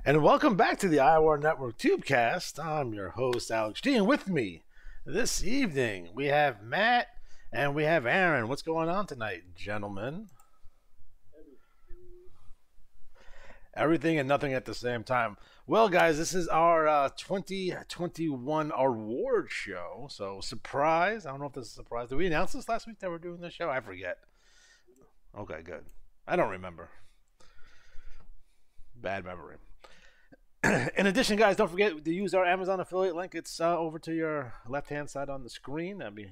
And welcome back to the Iwar Network Tubecast. I'm your host, Alex G. And with me this evening, we have Matt and we have Aaron. What's going on tonight, gentlemen? Everything and nothing at the same time. Well, guys, this is our 2021 award show. So, surprise. I don't know if this is a surprise. Did we announce this last week that we're doing this show? I forget. Okay, good. I don't remember. Bad memory. In addition, guys, don't forget to use our Amazon affiliate link. It's over to your left-hand side on the screen. That'd be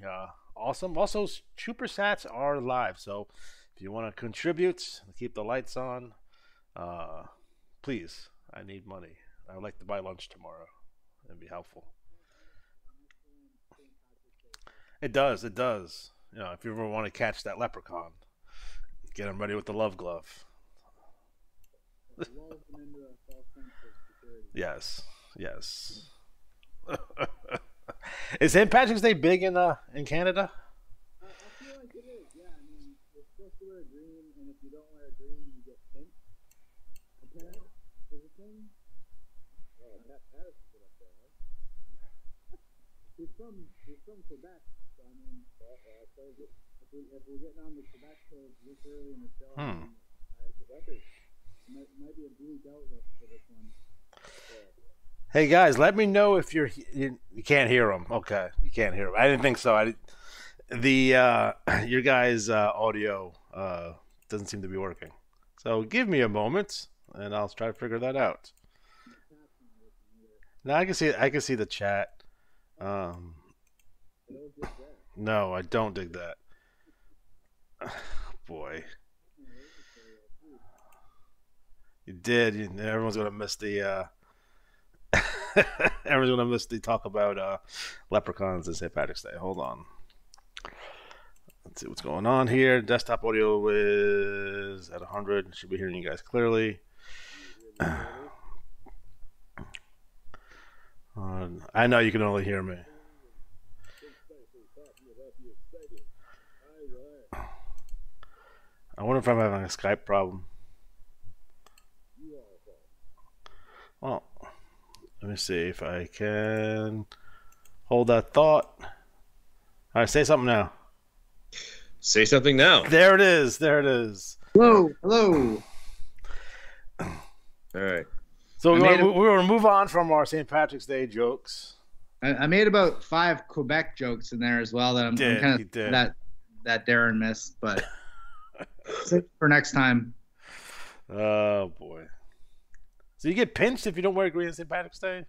awesome. Also, Super Sats are live, so if you want to contribute, keep the lights on, please. I need money. I would like to buy lunch tomorrow. It'd be helpful. It does. It does. You know, if you ever want to catch that leprechaun, get him ready with the love glove. Yes, yes. Is St. Patrick's Day big in Canada? I feel like it is. Yeah, I mean, you're supposed to wear green, and if you don't wear green, you get pinched. Apparently, is it thing? Oh, Pat Patterson's up there, huh? He's from Quebec, so I mean, if we're getting on the Quebec page this early in the show, Quebecers might be a bleak outlook for this one. Hey guys, let me know if you can't hear them. Okay, you can't hear them. I didn't think so. Your guys' audio doesn't seem to be working. So give me a moment, and I'll try to figure that out. Now I can see the chat. No, I don't dig that. Boy, you did. Everyone's gonna miss the. Everyone's gonna miss the talk about leprechauns and St. Patrick's Day. Hold on. Let's see what's going on here. Desktop audio is at 100. Should be hearing you guys clearly. I know you can only hear me. I wonder if I'm having a Skype problem. Well, let me see if I can hold that thought. All right, say something now. Say something now. There it is. There it is. Hello. Hello. All right. So we're going to move on from our St. Patrick's Day jokes. I made about 5 Quebec jokes in there as well that I'm kind of that Darren missed, but for next time. Oh boy. So you get pinched if you don't wear green on St. Patrick's Day?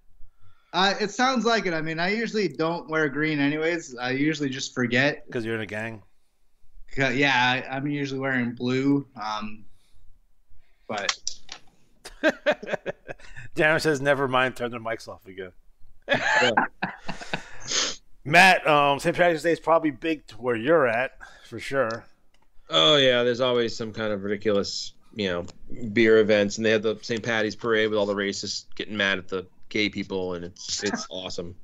It sounds like it. I mean, I usually don't wear green anyways. I usually just forget. Because you're in a gang? Yeah, I'm usually wearing blue. But Darren says, never mind, turn their mics off again. Matt, St. Patrick's Day is probably big to where you're at, for sure. Oh, yeah, there's always some kind of ridiculous, beer events, and they have the St. Patty's parade with all the racists getting mad at the gay people, and it's awesome.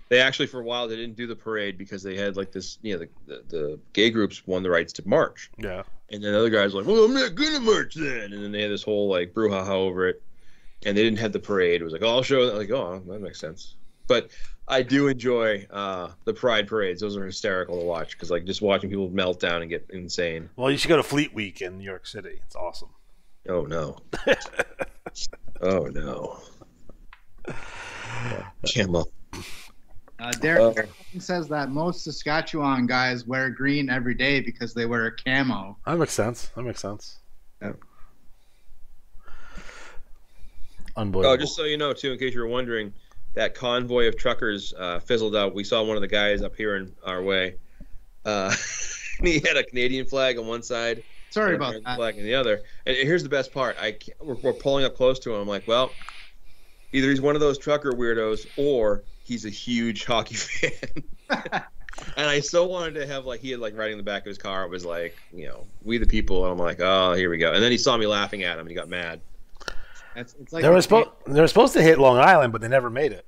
They actually, for a while, they didn't do the parade because they had like this, the gay groups won the rights to march. Yeah. And then the other guys were like, well, I'm not gonna march then, and then they had this whole like brouhaha over it, and they didn't have the parade. It was like, oh, I'll show them. Like, oh, that makes sense. But I do enjoy the pride parades. Those are hysterical to watch because like just watching people melt down and get insane. Well, you should go to Fleet Week in New York City. It's awesome. Oh no. Oh no. Camel. Derek says that most Saskatchewan guys wear green every day because they wear a camo. That makes sense. Yeah. Unbelievable. Oh, just so you know, too, in case you were wondering, that convoy of truckers fizzled out. We saw one of the guys up here in our way. He had a Canadian flag on one side. Sorry about that. Flag on the other. And here's the best part. We're pulling up close to him. I'm like, well, either he's one of those trucker weirdos or he's a huge hockey fan. And I so wanted to have, like, he had, like, riding in the back of his car. It was like, we the people. And I'm like, oh, here we go. And then he saw me laughing at him and he got mad. It's like they were supposed to hit Long Island, but they never made it.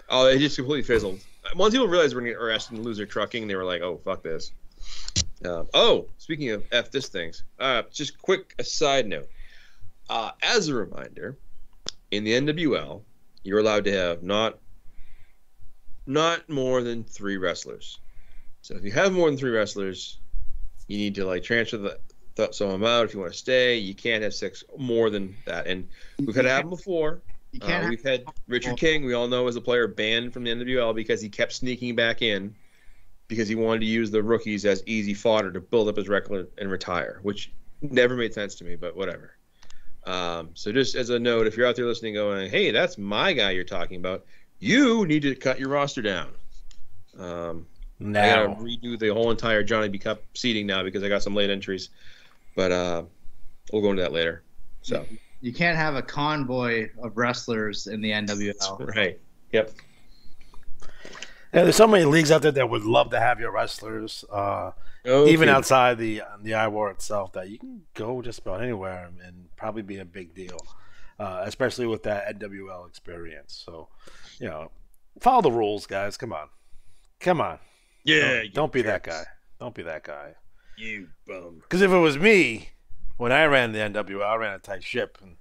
Oh, they just completely fizzled. Once people realized we're going to get arrested and lose their trucking, they were like, oh, fuck this. Speaking of F this things, just quick aside note. As a reminder, in the NWL, you're allowed to have not more than 3 wrestlers. So if you have more than 3 wrestlers, you need to like transfer some of them out. If you want to stay, you can't have 6 more than that. And we've had it happen before. We've had Richard King, we all know, as a player, banned from the NWL because he kept sneaking back in because he wanted to use the rookies as easy fodder to build up his record and retire, which never made sense to me, but whatever. So just as a note, if you're out there listening going, hey, that's my guy you're talking about, you need to cut your roster down. I gotta redo the whole entire Johnny B. Cup seating now because I got some late entries. But we'll go into that later. So you can't have a convoy of wrestlers in the NWL. Right. Yep. Yeah, there's so many leagues out there that would love to have your wrestlers, even outside the Iwar itself, that you can go just about anywhere and probably be a big deal, especially with that NWL experience. So, follow the rules, guys. Come on. Yeah. Don't be that guy. Don't be that guy. You bum. Because if it was me, when I ran the NWL, I ran a tight ship, and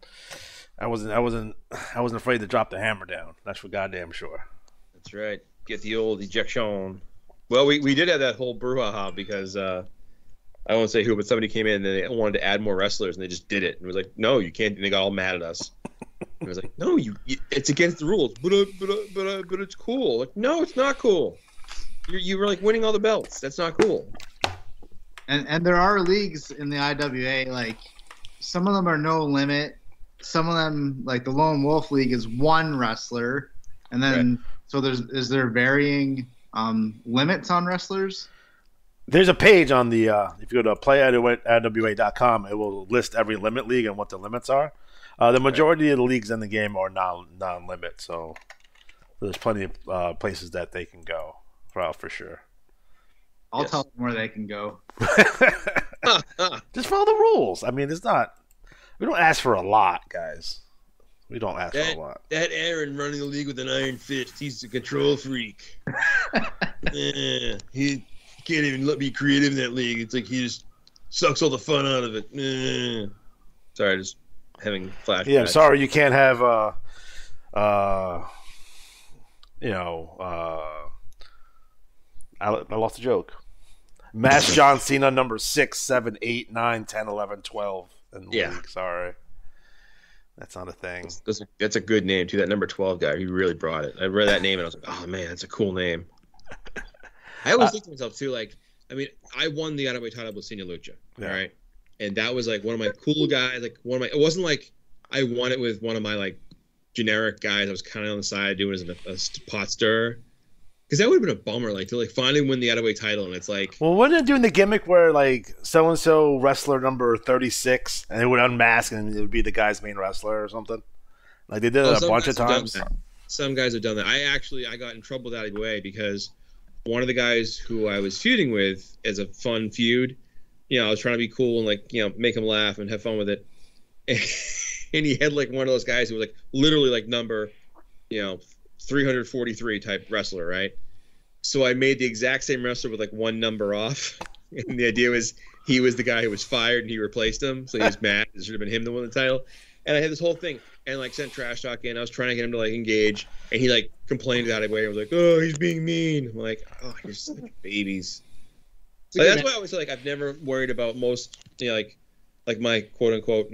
I wasn't afraid to drop the hammer down. That's for goddamn sure. That's right. Get the old ejection. Well, we did have that whole brouhaha because I won't say who, but somebody came in and they wanted to add more wrestlers, and they just did it. And it was like, no, you can't. And they got all mad at us. It was like, no, it's against the rules. But it's cool. Like, no, it's not cool. You were like winning all the belts. That's not cool. And there are leagues in the IWA, like some of them are no limit. Some of them, like the Lone Wolf League, is 1 wrestler, and then so is there varying limits on wrestlers? There's a page on the if you go to playIWA.com, it will list every limit league and what the limits are. The majority of the leagues in the game are non-limit, so there's plenty of places that they can go for sure. I'll tell them where they can go. Just follow the rules. I mean, we don't ask for a lot, guys. We don't ask for a lot. That Aaron running the league with an iron fist, he's a control freak. He can't even let me creative in that league. It's like he just sucks all the fun out of it. Sorry, just having flashbacks. Yeah, I'm sorry you can't have I lost the joke. Mass John Cena number 6, 7, 8, 9, 10, 11, 12 in the league. Sorry. That's not a thing. That's a good name, too. That number 12 guy, he really brought it. I read that name, and I was like, oh, man, that's a cool name. I always think to myself, too, like, I mean, I won the Outlaw title with Senior Lucha, all right? And that was, like, one of my cool guys. Like, it wasn't like I won it with one of my, like, generic guys I was kind of on the side doing as a pot stirrer. Because that would have been a bummer, like, to, like, finally win the Outlaw title, and it's like... Well, wasn't it doing the gimmick where, like, so-and-so wrestler number 36, and it would unmask, and it would be the guy's main wrestler or something? Like, they did it a bunch of times. Some guys have done that. I got in trouble that way because one of the guys who I was feuding with as a fun feud, I was trying to be cool and, like, make him laugh and have fun with it. And he had, like, one of those guys who was, like, literally, like, number, 343 type wrestler, right? So I made the exact same wrestler with like one number off, and the idea was he was the guy who was fired and he replaced him, so he was mad. It should have been him that won the title. And I had this whole thing and like sent trash talk in. I was trying to get him to like engage, and he like complained that way. I was like, oh, he's being mean. I'm like, oh, you're such babies. So that's why I was like, I've never worried about most like my quote unquote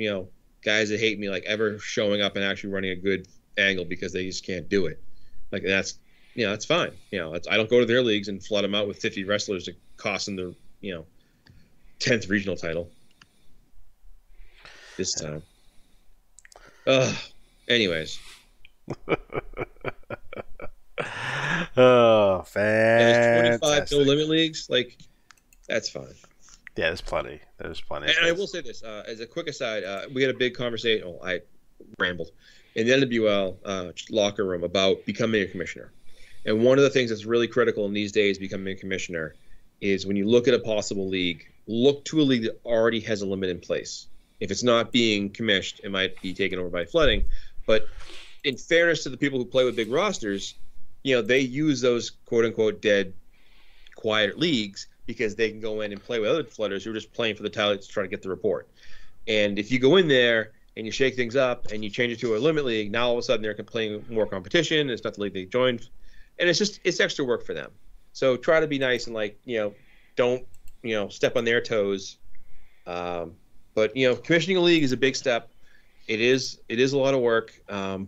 guys that hate me like ever showing up and actually running a good angle because they just can't do it. Like that's that's fine. I don't go to their leagues and flood them out with 50 wrestlers to cost them their 10th regional title this time. Anyways. Oh, fantastic. 25 no limit leagues, like that's fine. Yeah, there's plenty. There's plenty. And I will say this as a quick aside, we had a big conversation. Oh, I rambled in the NWL locker room about becoming a commissioner. And one of the things that's really critical in these days becoming a commissioner is when you look at a possible league, look to a league that already has a limit in place. If it's not being commissioned, it might be taken over by flooding. But in fairness to the people who play with big rosters, they use those quote-unquote dead, quiet leagues because they can go in and play with other flooders who are just playing for the title to try to get the report. And if you go in there and you shake things up and you change it to a limit league, now all of a sudden they're playing more competition. It's not the league they joined, and it's extra work for them. So try to be nice and like, don't, step on their toes. But commissioning a league is a big step. It is a lot of work,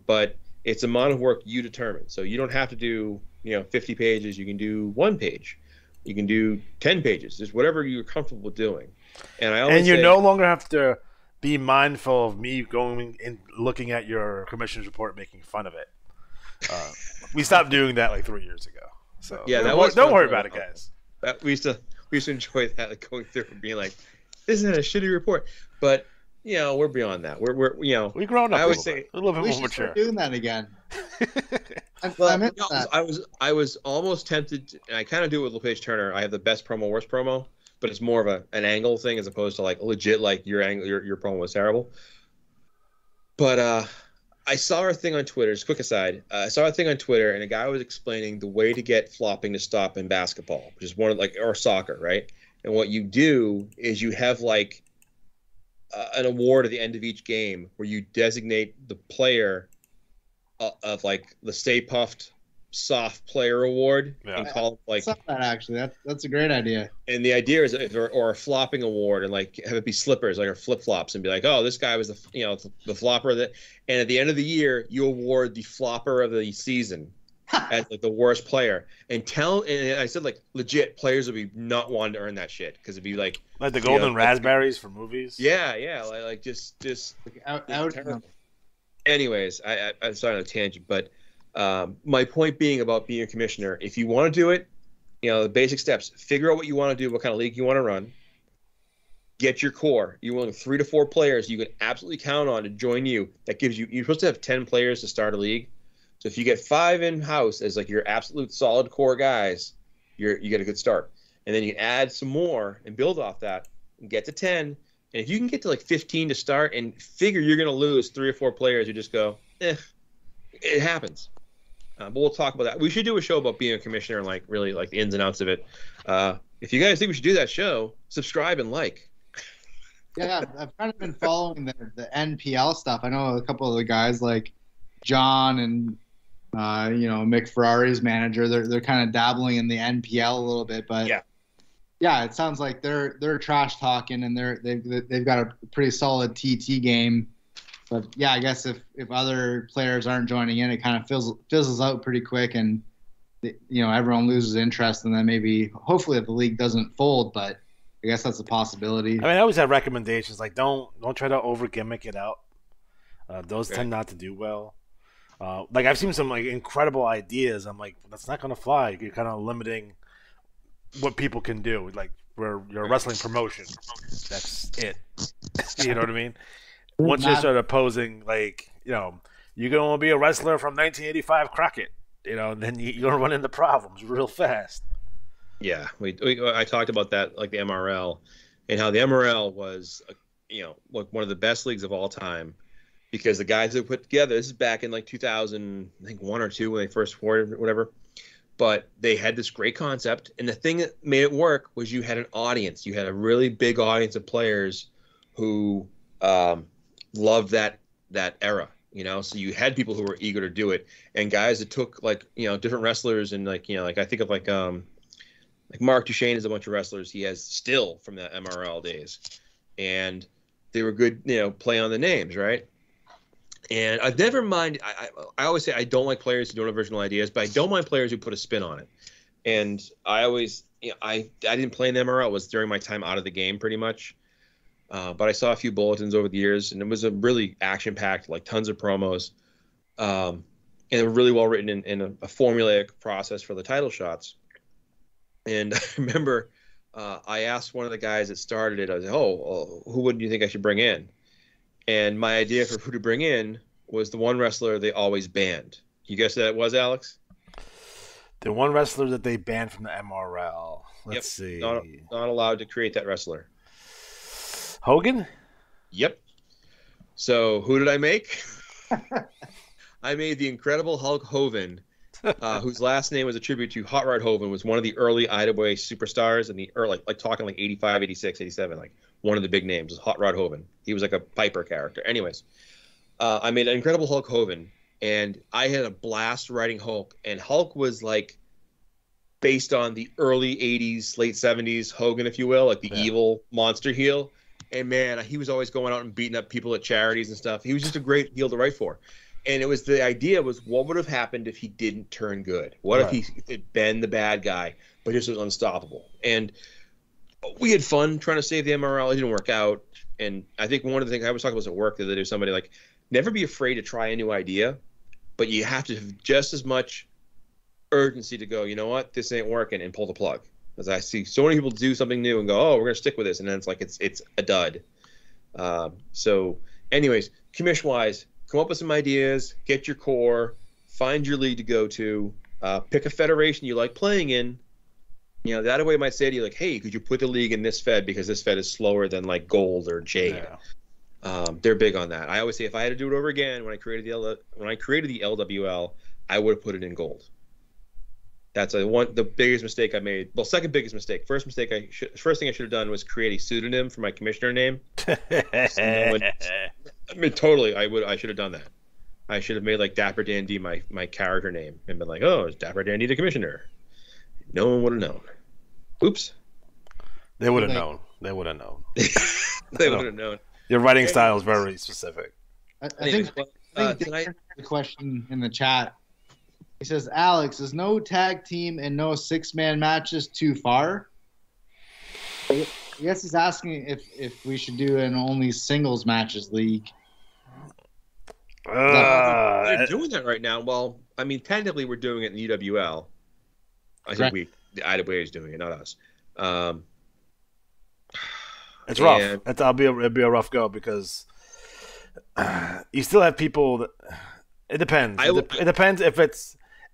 but it's amount of work you determine. So you don't have to do 50 pages. You can do 1 page. You can do 10 pages. Just whatever you're comfortable doing. And you no longer have to be mindful of me going and looking at your commissioner's report, making fun of it. We stopped doing that like 3 years ago. So yeah, don't worry about it, guys. We used to enjoy that, like going through and being like, "This isn't a shitty report," but we're beyond that. We've grown up. I always say a little bit We more should mature. start doing that again. Well, I was almost tempted, and I kind of do it with LePage Turner. I have the best promo, worst promo, but it's more of an angle thing as opposed to like legit like your promo was terrible. But I saw her thing on Twitter. Just quick aside, I saw a thing on Twitter, and a guy was explaining the way to get flopping to stop in basketball, which is one of or soccer, right? And what you do is you have like an award at the end of each game where you designate the player of like the Stay Puffed Soft Player Award and call it like. I saw that actually. That's a great idea. And the idea is, or a flopping award, and like have it be slippers, like or flip flops, and be like, oh, this guy was the flopper that. And at the end of the year, you award the flopper of the season as like the worst player. And I said like legit players would be not wanting to earn that shit because it'd be like the golden raspberries for movies. Yeah, like just like out. Anyways, I'm sorry on a tangent, but my point being about being a commissioner, if you want to do it, the basic steps: figure out what you want to do, what kind of league you want to run. Get your core. You want 3 to 4 players you can absolutely count on to join you. That gives you're supposed to have 10 players to start a league. So if you get 5 in house as like your absolute solid core guys, you get a good start. And then you add some more and build off that and get to 10. And if you can get to like 15 to start and figure you're going to lose 3 or 4 players, you just go, it happens. But we'll talk about that. We should do a show about being a commissioner and like really like the ins and outs of it. If you guys think we should do that show, subscribe and like. Yeah, I've kind of been following the NPL stuff. I know a couple of the guys like John and Mick Ferrari's manager. They're kind of dabbling in the NPL a little bit, but yeah, it sounds like they're trash talking and they've got a pretty solid TT game. But yeah, I guess if other players aren't joining in, it kind of fizzles out pretty quick, and everyone loses interest, and then maybe hopefully the league doesn't fold, but I guess that's a possibility. I mean, I always have recommendations like don't try to over gimmick it out. Those tend not to do well. Like I've seen some like incredible ideas. I'm like, that's not going to fly. You're kind of limiting what people can do. Like you're a wrestling promotion. That's it. You know what I mean? Once you start opposing, like you can only be a wrestler from 1985 Crockett. And then you're going to run into problems real fast. Yeah, I talked about that, like the MRL, and how the MRL was, like one of the best leagues of all time, because the guys that put together, this is back in like 2000, I think 1 or 2 when they first formed or whatever, but they had this great concept, and the thing that made it work was you had an audience. You had a really big audience of players who loved that era. So you had people who were eager to do it, and guys that took like different wrestlers, and like like I think of like Mark Duchesne is a bunch of wrestlers he has still from the MRL days, and they were good play on the names, right? And I've never mind. I always say I don't like players who don't have original ideas, but I don't mind players who put a spin on it. And I always I didn't play in the MRL. It was during my time out of the game pretty much. But I saw a few bulletins over the years, and it was a really action-packed, like tons of promos, and it was really well written in a formulaic process for the title shots. And I remember I asked one of the guys that started it, I was like, who would you think I should bring in? And my idea for who to bring in was the one wrestler they always banned. You guess who that was, Alex? The one wrestler that they banned from the MRL. Let's see. Not allowed to create that wrestler. Hogan? Yep. So who did I make? I made the Incredible Hulk Hogan, whose last name was a tribute to Hot Rod Hogan, was one of the early IWA superstars in the early, like talking like 85, 86, 87, like one of the big names was Hot Rod Hoven. He was like a Piper character. Anyways, I made an Incredible Hulk Hoven, and I had a blast writing Hulk. And Hulk was like based on the early 80s, late 70s Hogan, if you will, like the evil monster heel. And man, he was always going out and beating up people at charities and stuff. He was just a great heel to write for. And it was the idea was what would have happened if he didn't turn good? What if he had been the bad guy, but just was unstoppable? And we had fun trying to save the MRL. It didn't work out. And I think one of the things I was talking about at work the other day, somebody like, never be afraid to try a new idea, but you have to have just as much urgency to go, you know what, this ain't working, and pull the plug. Because I see so many people do something new and go, oh, we're going to stick with this. And then it's like it's a dud. So anyways, commission-wise, come up with some ideas, get your core, find your league to go to, pick a federation you like playing in. You know, that way I might say to you, like, hey, could you put the league in this fed because this fed is slower than, like, Gold or Jade. Yeah. They're big on that. I always say if I had to do it over again when I created the LWL, I would have put it in Gold. That's the biggest mistake I made. Well, second biggest mistake. First thing I should have done was create a pseudonym for my commissioner name. I mean, totally, I should have done that. I should have made like Dapper Dandy my character name and been like, oh, it's Dapper Dandy the commissioner. No one would have known. Oops. They would have known. They would have known. They would have known. Your writing style is very specific. I think tonight the question in the chat. He says, Alex, is no tag team and no 6-man matches too far? I guess he's asking if we should do an only singles matches league. They're doing that right now. Well, I mean, technically we're doing it in the UWL. I think the IWA is doing it, not us. It's rough. It'll be a rough go because you still have people that. It depends. It depends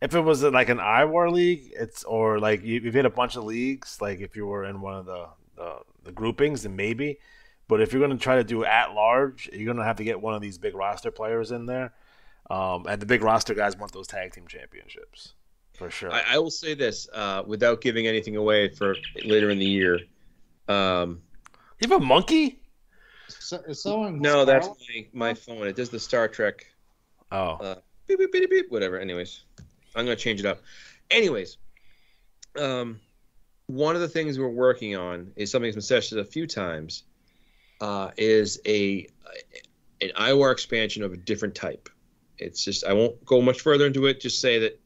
if it was like an Iwar league, or like you've hit a bunch of leagues. Like if you were in one of the groupings, then maybe. But if you're going to try to do at large, you're going to have to get one of these big roster players in there. And the big roster guys want those tag team championships for sure. I will say this without giving anything away for later in the year. You have a monkey? Is someone no, that's my phone. It does the Star Trek. Oh. Beep, beep, beep, beep, whatever. Anyways, I'm going to change it up. Anyways, one of the things we're working on is something that's been suggested a few times, is an Iwar expansion of a different type. It's just, I won't go much further into it, just say that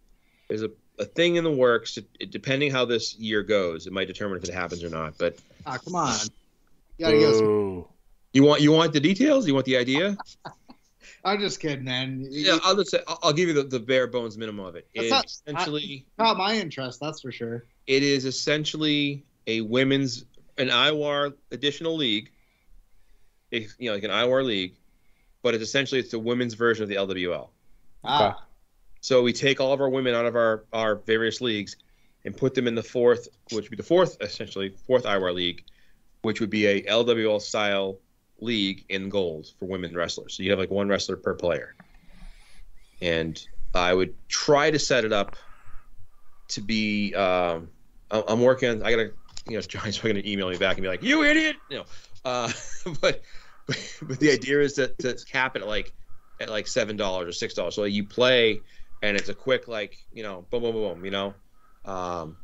there's a thing in the works. Depending how this year goes, it might determine if it happens or not. But come on. You gotta give us you want the details? You want the idea? I'm just kidding, man. Yeah, I'll give you the bare bones minimum of it. It's essentially not my interest, that's for sure. It is essentially an Iwar additional league, like an Iwar league, but it's the women's version of the LWL. So we take all of our women out of our various leagues and put them in the fourth, which would be the fourth Iwar league, which would be a LWL style league in Gold for women wrestlers. So you have like one wrestler per player. And I would try to set it up to be I'm working on, I gotta, John's probably gonna email me back and be like, you idiot. But the idea is to cap it at like $7 or $6. So you play and it's a quick boom, boom, boom,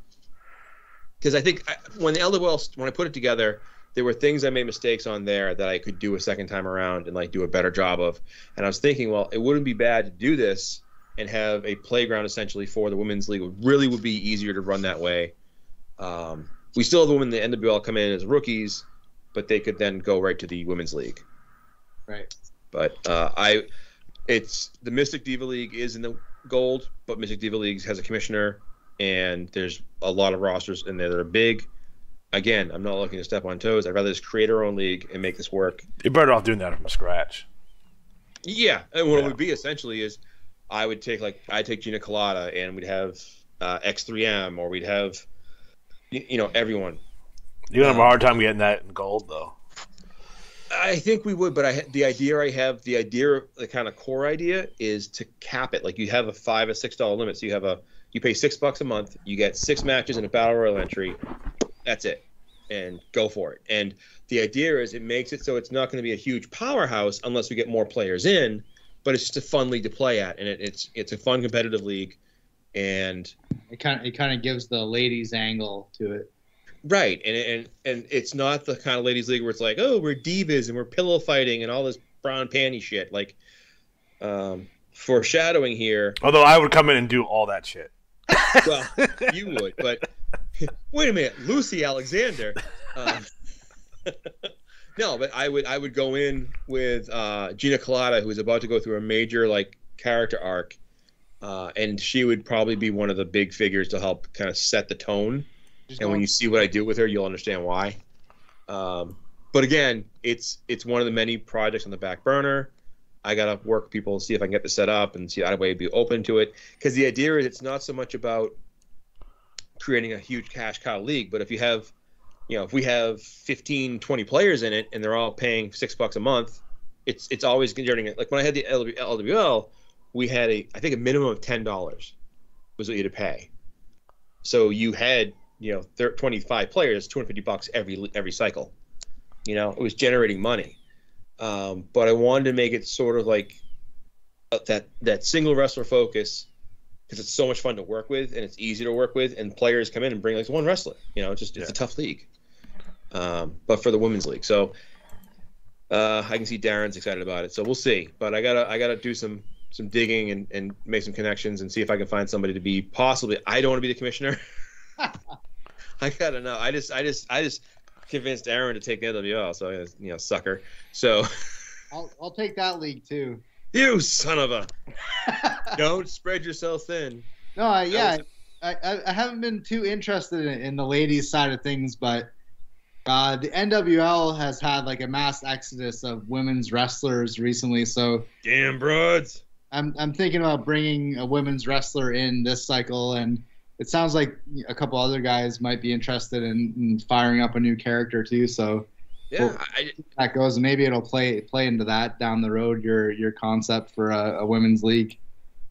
because I think when I put it together, there were things I made mistakes on there that I could do a second time around and do a better job of. And I was thinking, well, it wouldn't be bad to do this and have a playground essentially for the women's league. It really would be easier to run that way. We still have the women in the NWL come in as rookies, but they could then go right to the women's league. Right. But it's the Mystic Diva League is in the Gold, but Mystic Diva League has a commissioner, and there's a lot of rosters in there that are big. Again, I'm not looking to step on toes. I'd rather just create our own league and make this work. You're better off doing that from scratch. Yeah, and what it would be essentially is I'd take Gina Colada, and we'd have X3M, or we'd have everyone. You're gonna have a hard time getting that in Gold, though. I think we would, but the kind of core idea is to cap it. Like you have a $5 or $6 limit, so you pay $6 a month, you get 6 matches in a battle royal entry. That's it. and go for it. And the idea is it makes it so it's not going to be a huge powerhouse unless we get more players in, but it's just a fun league to play at, and it's a fun competitive league, and it kind of gives the ladies angle to it. Right, and it's not the kind of ladies league where it's like, oh, we're divas and we're pillow fighting and all this brown panty shit. Like, foreshadowing here. Although I would come in and do all that shit. Well, you would, but wait a minute, Lucy Alexander. No, but I would go in with Gina Colada, who is about to go through a major like character arc, and she would probably be one of the big figures to help kind of set the tone. And when you see what I do with her, you'll understand why. But again, it's one of the many projects on the back burner. I gotta work with people, see if I can get this set up, and see that way be open to it. Because the idea is it's not so much about creating a huge cash cow league, but if you have, if we have 15, 20 players in it and they're all paying $6 a month, it's always generating it. Like when I had the LWL, we had I think a minimum of $10 was what you had to pay. So you had 25 players, $250 every cycle. It was generating money. But I wanted to make it sort of like that single wrestler focus, because it's so much fun to work with and it's easy to work with, and players come in and bring like one wrestler. It's a tough league. But for the women's league, so I can see Darren's excited about it. So we'll see. But I gotta do some digging and make some connections and see if I can find somebody to be possibly. I don't want to be the commissioner. I gotta know. I just convinced Aaron to take the NWL, so sucker. So I'll take that league too. You son of a! Don't spread yourself thin. No, I haven't been too interested in the ladies side of things, but the NWL has had like a mass exodus of women's wrestlers recently. So damn broads. I'm thinking about bringing a women's wrestler in this cycle, and it sounds like a couple other guys might be interested in firing up a new character too. So yeah, that goes, and maybe it'll play into that down the road. Your concept for a women's league.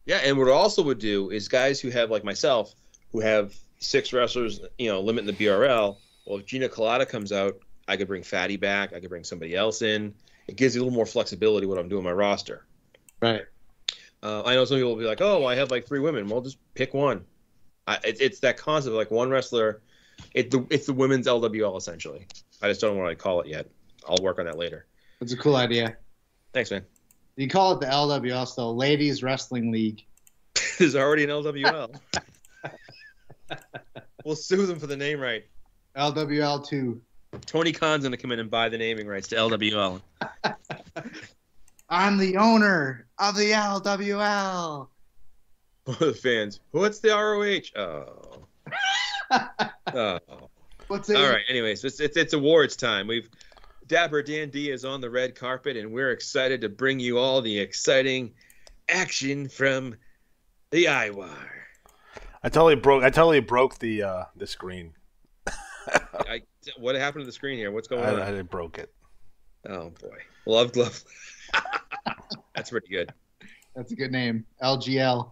Yeah, and what it also would do is guys who have like myself, who have 6 wrestlers, limit in the BRL. Well, if Gina Colada comes out, I could bring Fatty back. I could bring somebody else in. It gives you a little more flexibility what I'm doing my roster. Right. I know some people will be like, oh, well, I have like 3 women. Well, just pick one. It's that concept of like one wrestler. It's the women's LWL essentially. I just don't know what I call it yet. I'll work on that later. It's a cool idea. Thanks, man. You call it the LWL still, Ladies Wrestling League. There's already an LWL. We'll sue them for the name right. LWL 2. Tony Khan's gonna come in and buy the naming rights to LWL. I'm the owner of the LWL. The fans. What's the ROH? Oh. Oh. What's it? All right. Anyways, it's awards time. Dapper Dan D is on the red carpet, and we're excited to bring you all the exciting action from the Iwar. I totally broke the screen. What happened to the screen here? What's going on? I broke it. Oh boy, love glove. That's pretty good. That's a good name. LGL.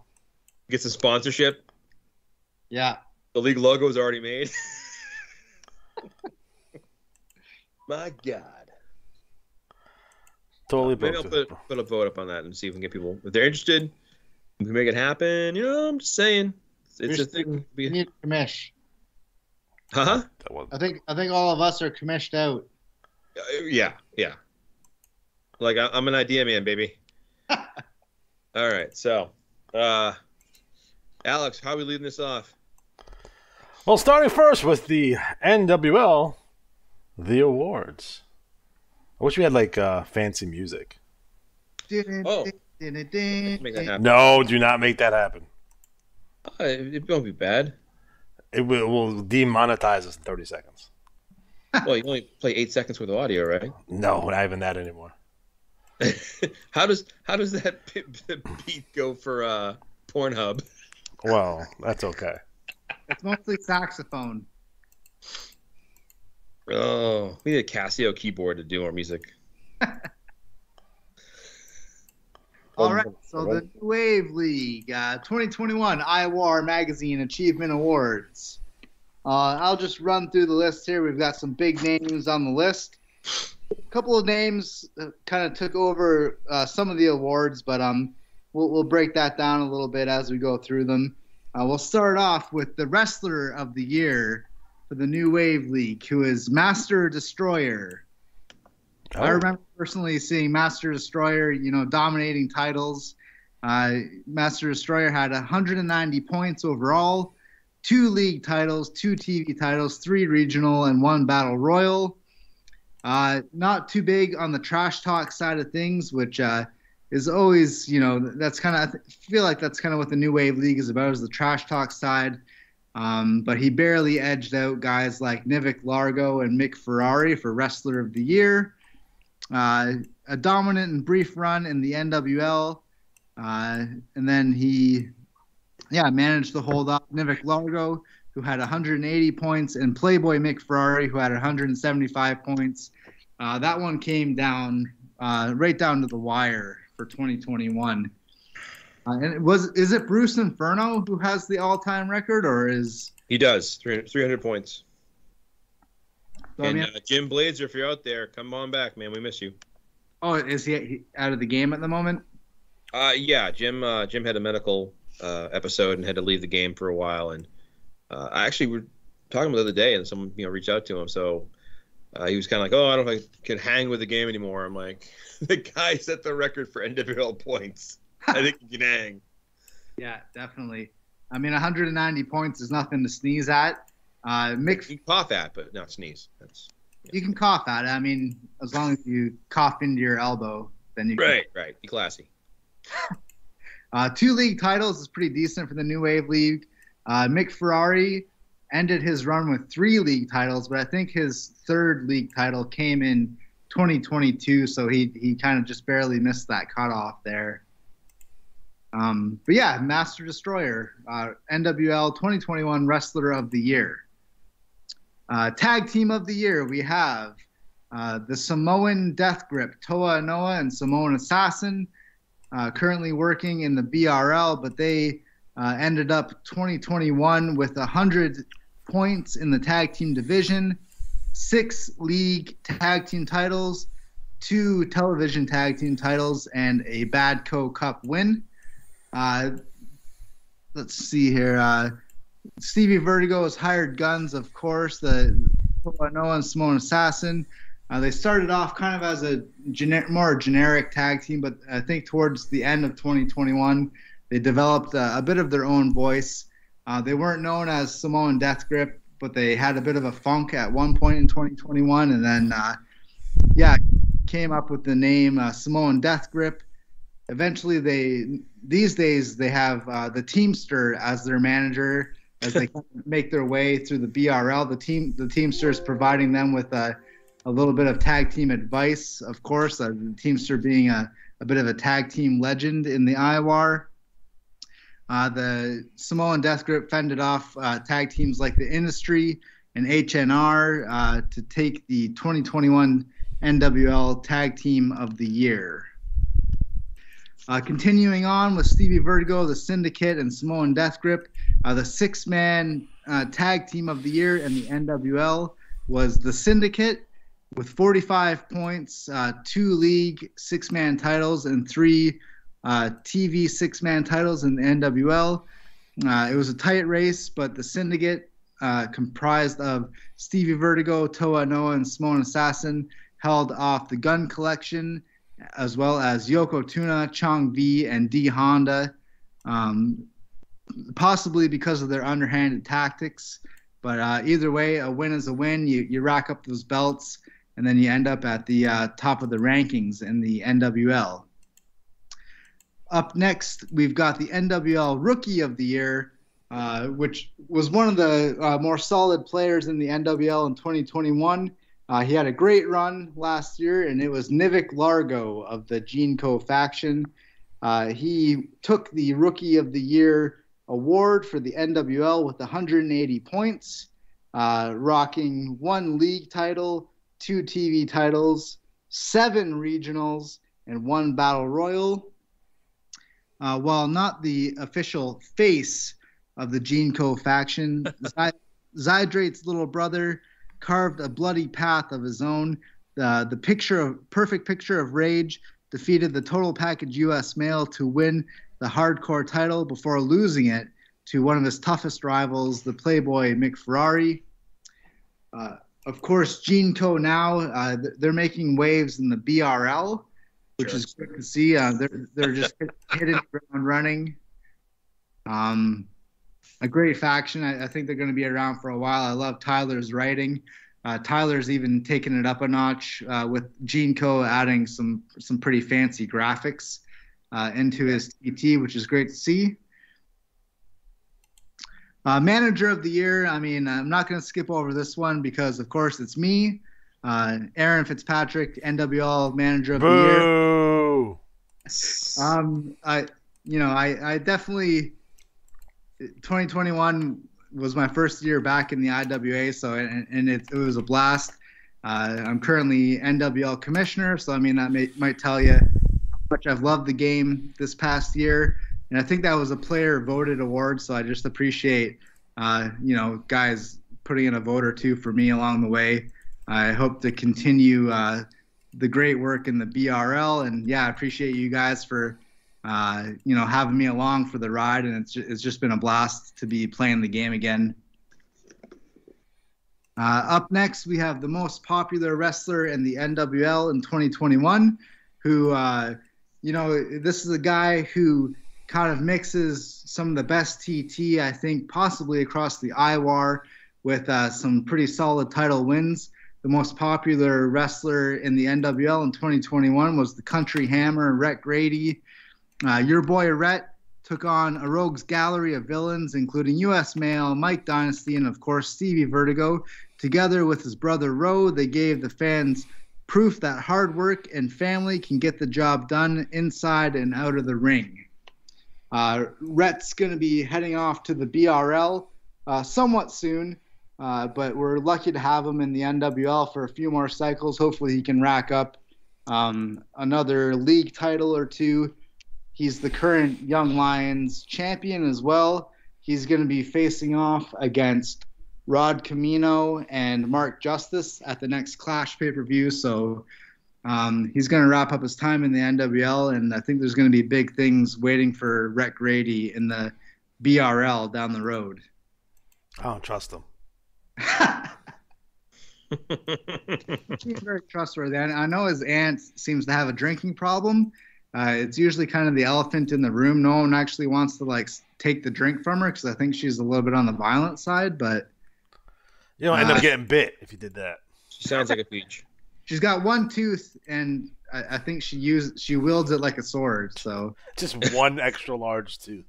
Gets a sponsorship. Yeah. The league logo is already made. My God. Totally maybe I'll put a vote up on that and see if we can get people, if they're interested, we can make it happen. I'm just saying. It's a thing. We need a commish. Huh? I think all of us are commished out. Yeah. Like I'm an idea man, baby. All right, so Alex, how are we leading this off? Well, starting first with the NWL, the awards. I wish we had like fancy music. Oh. Make that happen. No, do not make that happen. It won't be bad. It will demonetize us in 30 seconds. Well, you only play 8 seconds with audio, right? No, not even that anymore. How does that beat go for Pornhub? Well, that's okay. It's mostly saxophone. Oh, we need a Casio keyboard to do our music. All right, so the New Wave League 2021 Iwar Magazine Achievement Awards. I'll just run through the list here. We've got some big names on the list. A couple of names kind of took over some of the awards, but we'll break that down a little bit as we go through them. We'll start off with the Wrestler of the Year for the New Wave League, who is Master Destroyer. Oh. I remember personally seeing Master Destroyer, dominating titles. Master Destroyer had 190 points overall, 2 league titles, 2 TV titles, 3 regional, and 1 battle royal. Not too big on the trash talk side of things, which is always, that's kind of, I feel like that's kind of what the New Wave League is about, is the trash talk side. But he barely edged out guys like Nwl Largo and Mick Ferrari for Wrestler of the Year. A dominant and brief run in the NWL. And then he, managed to hold off Nwl Largo, who had 180 points, and Playboy Mick Ferrari, who had 175 points. That one came down, right down to the wire for 2021. And is it Bruce Inferno who has the all-time record, or is he does 300 points? So, and Jim Blazer, if you're out there, come on back, man. We miss you. Oh, is he out of the game at the moment? Yeah, Jim had a medical episode and had to leave the game for a while, and I actually were talking about the other day, and someone reached out to him, so he was kind of like, "Oh, I don't know if I can hang with the game anymore." I'm like, the guy set the record for NWL points. I think you can hang. Yeah, definitely. I mean, 190 points is nothing to sneeze at. You can cough at, but not sneeze. You can cough at it. I mean, as long as you cough into your elbow, then you can. Right. Be classy. 2 league titles is pretty decent for the New Wave League. Mick Ferrari ended his run with 3 league titles, but I think his 3rd league title came in 2022, so he kind of just barely missed that cutoff there. But yeah, Master Destroyer, NWL 2021 Wrestler of the Year. Tag Team of the Year, we have the Samoan Death Grip, Toa Inoa and Samoan Assassin, currently working in the BRL, but they ended up 2021 with 100 points in the tag team division, 6 league tag team titles, 2 television tag team titles, and a Badco Cup win. Let's see here. Stevie Vertigo's Hired Guns, of course, the Noah and Samoan Assassin. They started off kind of as a more generic tag team, but I think towards the end of 2021, they developed a bit of their own voice. They weren't known as Samoan Death Grip, but they had a bit of a funk at one point in 2021, and then, came up with the name Samoan Death Grip. Eventually, these days they have the Teamster as their manager as they make their way through the BRL. The Teamster is providing them with a little bit of tag team advice, of course. The Teamster being a bit of a tag team legend in the Iwar. The Samoan Death Grip fended off tag teams like the Industry and HNR to take the 2021 NWL Tag Team of the Year. Continuing on with Stevie Vertigo, the Syndicate, and Samoan Death Grip, the 6-man Tag Team of the Year in the NWL was the Syndicate with 45 points, 2 league 6-man titles, and 3 TV 6-man titles in the NWL. It was a tight race, but the Syndicate, comprised of Stevie Vertigo, Toa Inoa, and Samoan Assassin, held off the Gun Collection, as well as Yoko Tuna, Chong V, and D Honda, possibly because of their underhanded tactics. But either way, a win is a win. You rack up those belts, and then you end up at the top of the rankings in the NWL. Up next, we've got the NWL Rookie of the Year, which was one of the more solid players in the NWL in 2021. He had a great run last year, and it was Nwl Largo of the Genco faction. He took the Rookie of the Year award for the NWL with 180 points, rocking 1 league title, 2 TV titles, 7 regionals, and 1 battle royal. While not the official face of the Genco faction, Zydrate's little brother carved a bloody path of his own. The perfect picture of rage defeated the Total Package U.S. male to win the hardcore title before losing it to one of his toughest rivals, the Playboy Mick Ferrari. Of course, Gene Co now, they're making waves in the BRL, which is good to see. They're just hitting the ground running. A great faction. I think they're going to be around for a while. I love Tyler's writing. Tyler's even taken it up a notch with Gene Co adding some pretty fancy graphics into his TT, which is great to see. Manager of the year. I mean, I'm not going to skip over this one because, of course, it's me, Aaron Fitzpatrick, NWL Manager of the Year. I definitely 2021 was my first year back in the IWA, so it was a blast. I'm currently NWL Commissioner, so I mean that might tell you how much I've loved the game this past year. And I think that was a player-voted award, so I just appreciate, guys putting in a vote or two for me along the way. I hope to continue the great work in the BRL, and I appreciate you guys for, having me along for the ride, and it's just been a blast to be playing the game again. Up next, we have the most popular wrestler in the NWL in 2021, who, this is a guy who kind of mixes some of the best TT, I think, possibly across the Iwar, with some pretty solid title wins. The most popular wrestler in the NWL in 2021 was the Country Hammer, Rhett Grady. Your boy Rhett took on a rogues gallery of villains, including U.S. Mail, Mike Dynasty, and, of course, Stevie Vertigo. Together with his brother Ro, they gave the fans proof that hard work and family can get the job done inside and out of the ring. Rhett's going to be heading off to the BRL somewhat soon, but we're lucky to have him in the NWL for a few more cycles. Hopefully he can rack up another league title or two. He's the current Young Lions champion as well. He's going to be facing off against Rod Camino and Mark Justice at the next Clash pay-per-view, so he's going to wrap up his time in the NWL, and I think there's going to be big things waiting for Rhett Grady in the BRL down the road. I don't trust him. He's very trustworthy. I know his aunt seems to have a drinking problem. It's usually kind of the elephant in the room. No one actually wants to take the drink from her because I think she's a little bit on the violent side, but you don't end up getting bit if you did that. She sounds like a peach. She's got one tooth, and I think she wields it like a sword. So just one extra large tooth.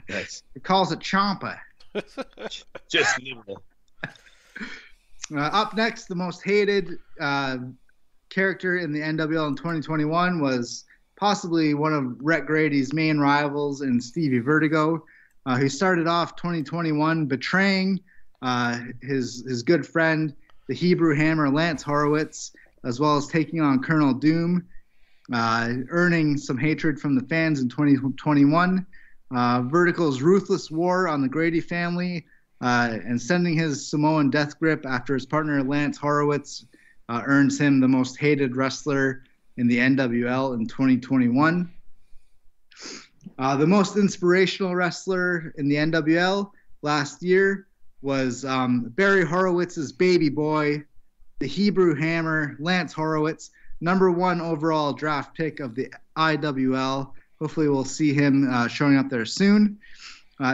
Nice. It calls it Champa. Just nimble. Up next, the most hated character in the NWL in 2021 was possibly one of Rhett Grady's main rivals in Stevie Vertigo. He started off 2021 betraying his good friend, the Hebrew Hammer Lance Horowitz, as well as taking on Colonel Doom, earning some hatred from the fans in 2021. Vertical's ruthless war on the Grady family and sending his Samoan death grip after his partner Lance Horowitz earns him the most hated wrestler in the NWL in 2021. The most inspirational wrestler in the NWL last year was Barry Horowitz's baby boy, the Hebrew Hammer, Lance Horowitz, #1 overall draft pick of the IWL. Hopefully we'll see him showing up there soon.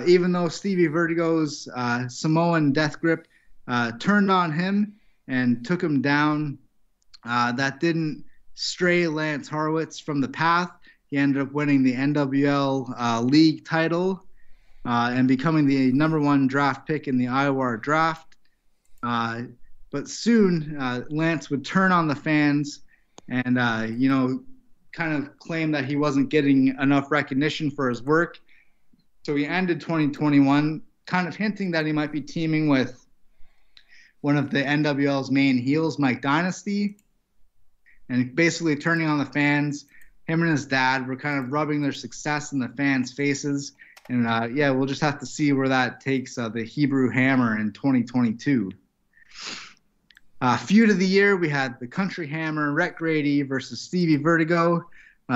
Even though Stevie Vertigo's Samoan death grip turned on him and took him down, that didn't stray Lance Horowitz from the path. He ended up winning the NWL league title and becoming the #1 draft pick in the Iwar draft. But soon, Lance would turn on the fans and, kind of claim that he wasn't getting enough recognition for his work. So he ended 2021 kind of hinting that he might be teaming with one of the NWL's main heels, Mike Dynasty, and basically turning on the fans. Him and his dad were kind of rubbing their success in the fans' faces And yeah, we'll just have to see where that takes the Hebrew Hammer in 2022. Feud of the year, we had the Country Hammer, Rhett Grady versus Stevie Vertigo.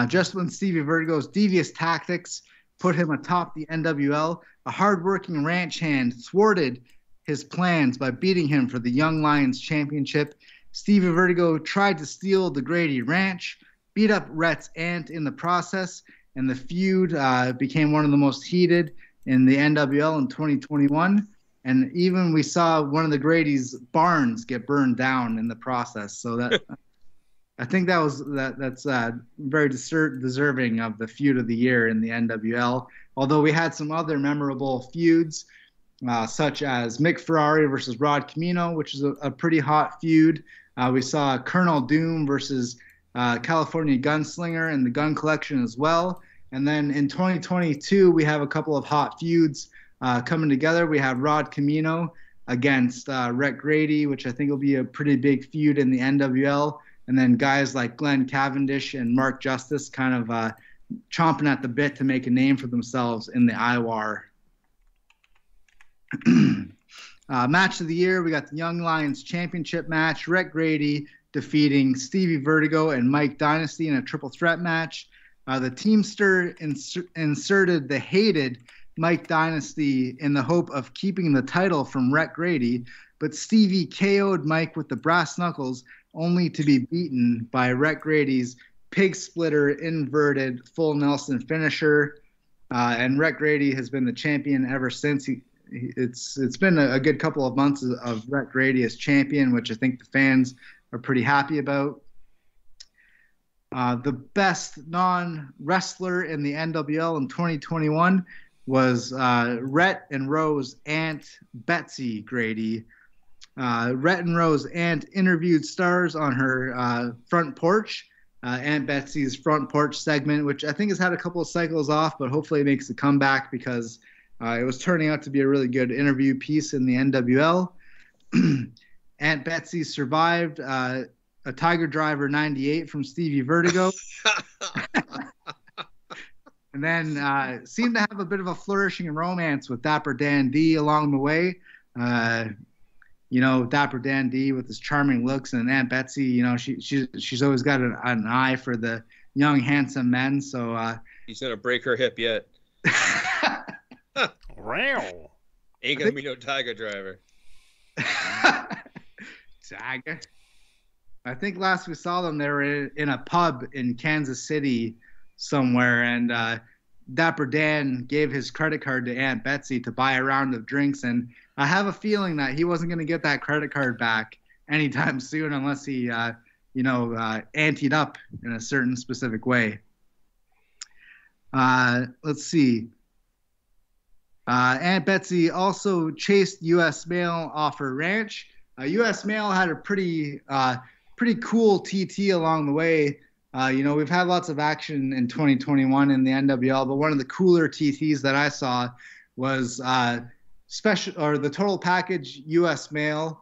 Just when Stevie Vertigo's devious tactics put him atop the NWL, a hardworking ranch hand thwarted his plans by beating him for the Young Lions Championship. Stevie Vertigo tried to steal the Grady Ranch, beat up Rhett's aunt in the process, and the feud became one of the most heated in the NWL in 2021. And even we saw one of the Grady's barns get burned down in the process. So that I think that's very deserving of the feud of the year in the NWL. Although we had some other memorable feuds, such as Mick Ferrari versus Rod Camino, which is a pretty hot feud. We saw Colonel Doom versus California Gunslinger and the Gun Collection as well. And then in 2022, we have a couple of hot feuds coming together. We have Rod Camino against Rhett Grady, which I think will be a pretty big feud in the NWL. And then guys like Glenn Cavendish and Mark Justice kind of chomping at the bit to make a name for themselves in the Iwar. Match of the year, we got the Young Lions Championship match. Rhett Grady defeating Stevie Vertigo and Mike Dynasty in a triple threat match. The Teamster inserted the hated Mike Dynasty in the hope of keeping the title from Rhett Grady, but Stevie KO'd Mike with the brass knuckles, only to be beaten by Rhett Grady's pig splitter inverted full Nelson finisher. And Rhett Grady has been the champion ever since. It's been a good couple of months of Rhett Grady as champion, which I think the fans are pretty happy about. The best non-wrestler in the NWL in 2021 was Rhett and Rose's aunt, Betsy Grady. Rhett and Rose's aunt interviewed stars on her front porch, Aunt Betsy's front porch segment, which I think has had a couple of cycles off, but hopefully it makes a comeback because it was turning out to be a really good interview piece in the NWL. Aunt Betsy survived a Tiger Driver 98 from Stevie Vertigo. And then seemed to have a bit of a flourishing romance with Dapper Dan D along the way. Dapper Dan D with his charming looks, and Aunt Betsy, she's always got an eye for the young, handsome men. So he's gonna break her hip yet. Wow. Ain't gonna be no Tiger Driver. Tiger. I think last we saw them, they were in a pub in Kansas City somewhere, and Dapper Dan gave his credit card to Aunt Betsy to buy a round of drinks, and I have a feeling that he wasn't going to get that credit card back anytime soon unless he, anteed up in a certain specific way. Let's see. Aunt Betsy also chased U.S. Mail off her ranch. U.S. Mail had a pretty cool TT along the way. We've had lots of action in 2021 in the NWL, but one of the cooler TTs that I saw was the total package U.S. Mail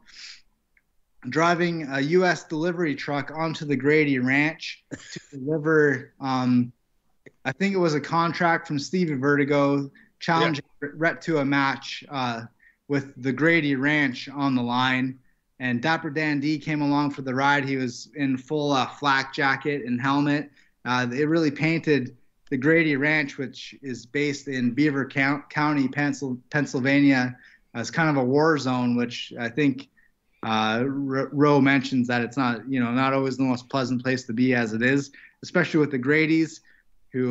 driving a U.S. delivery truck onto the Grady Ranch to deliver. I think it was a contract from Stevie Vertigo challenging Rhett to a match with the Grady Ranch on the line. And Dapper Dan D came along for the ride. He was in full flak jacket and helmet. It really painted the Grady Ranch, which is based in Beaver County, Pennsylvania, as kind of a war zone, which I think Roe mentions that it's not always the most pleasant place to be as it is, especially with the Gradys, who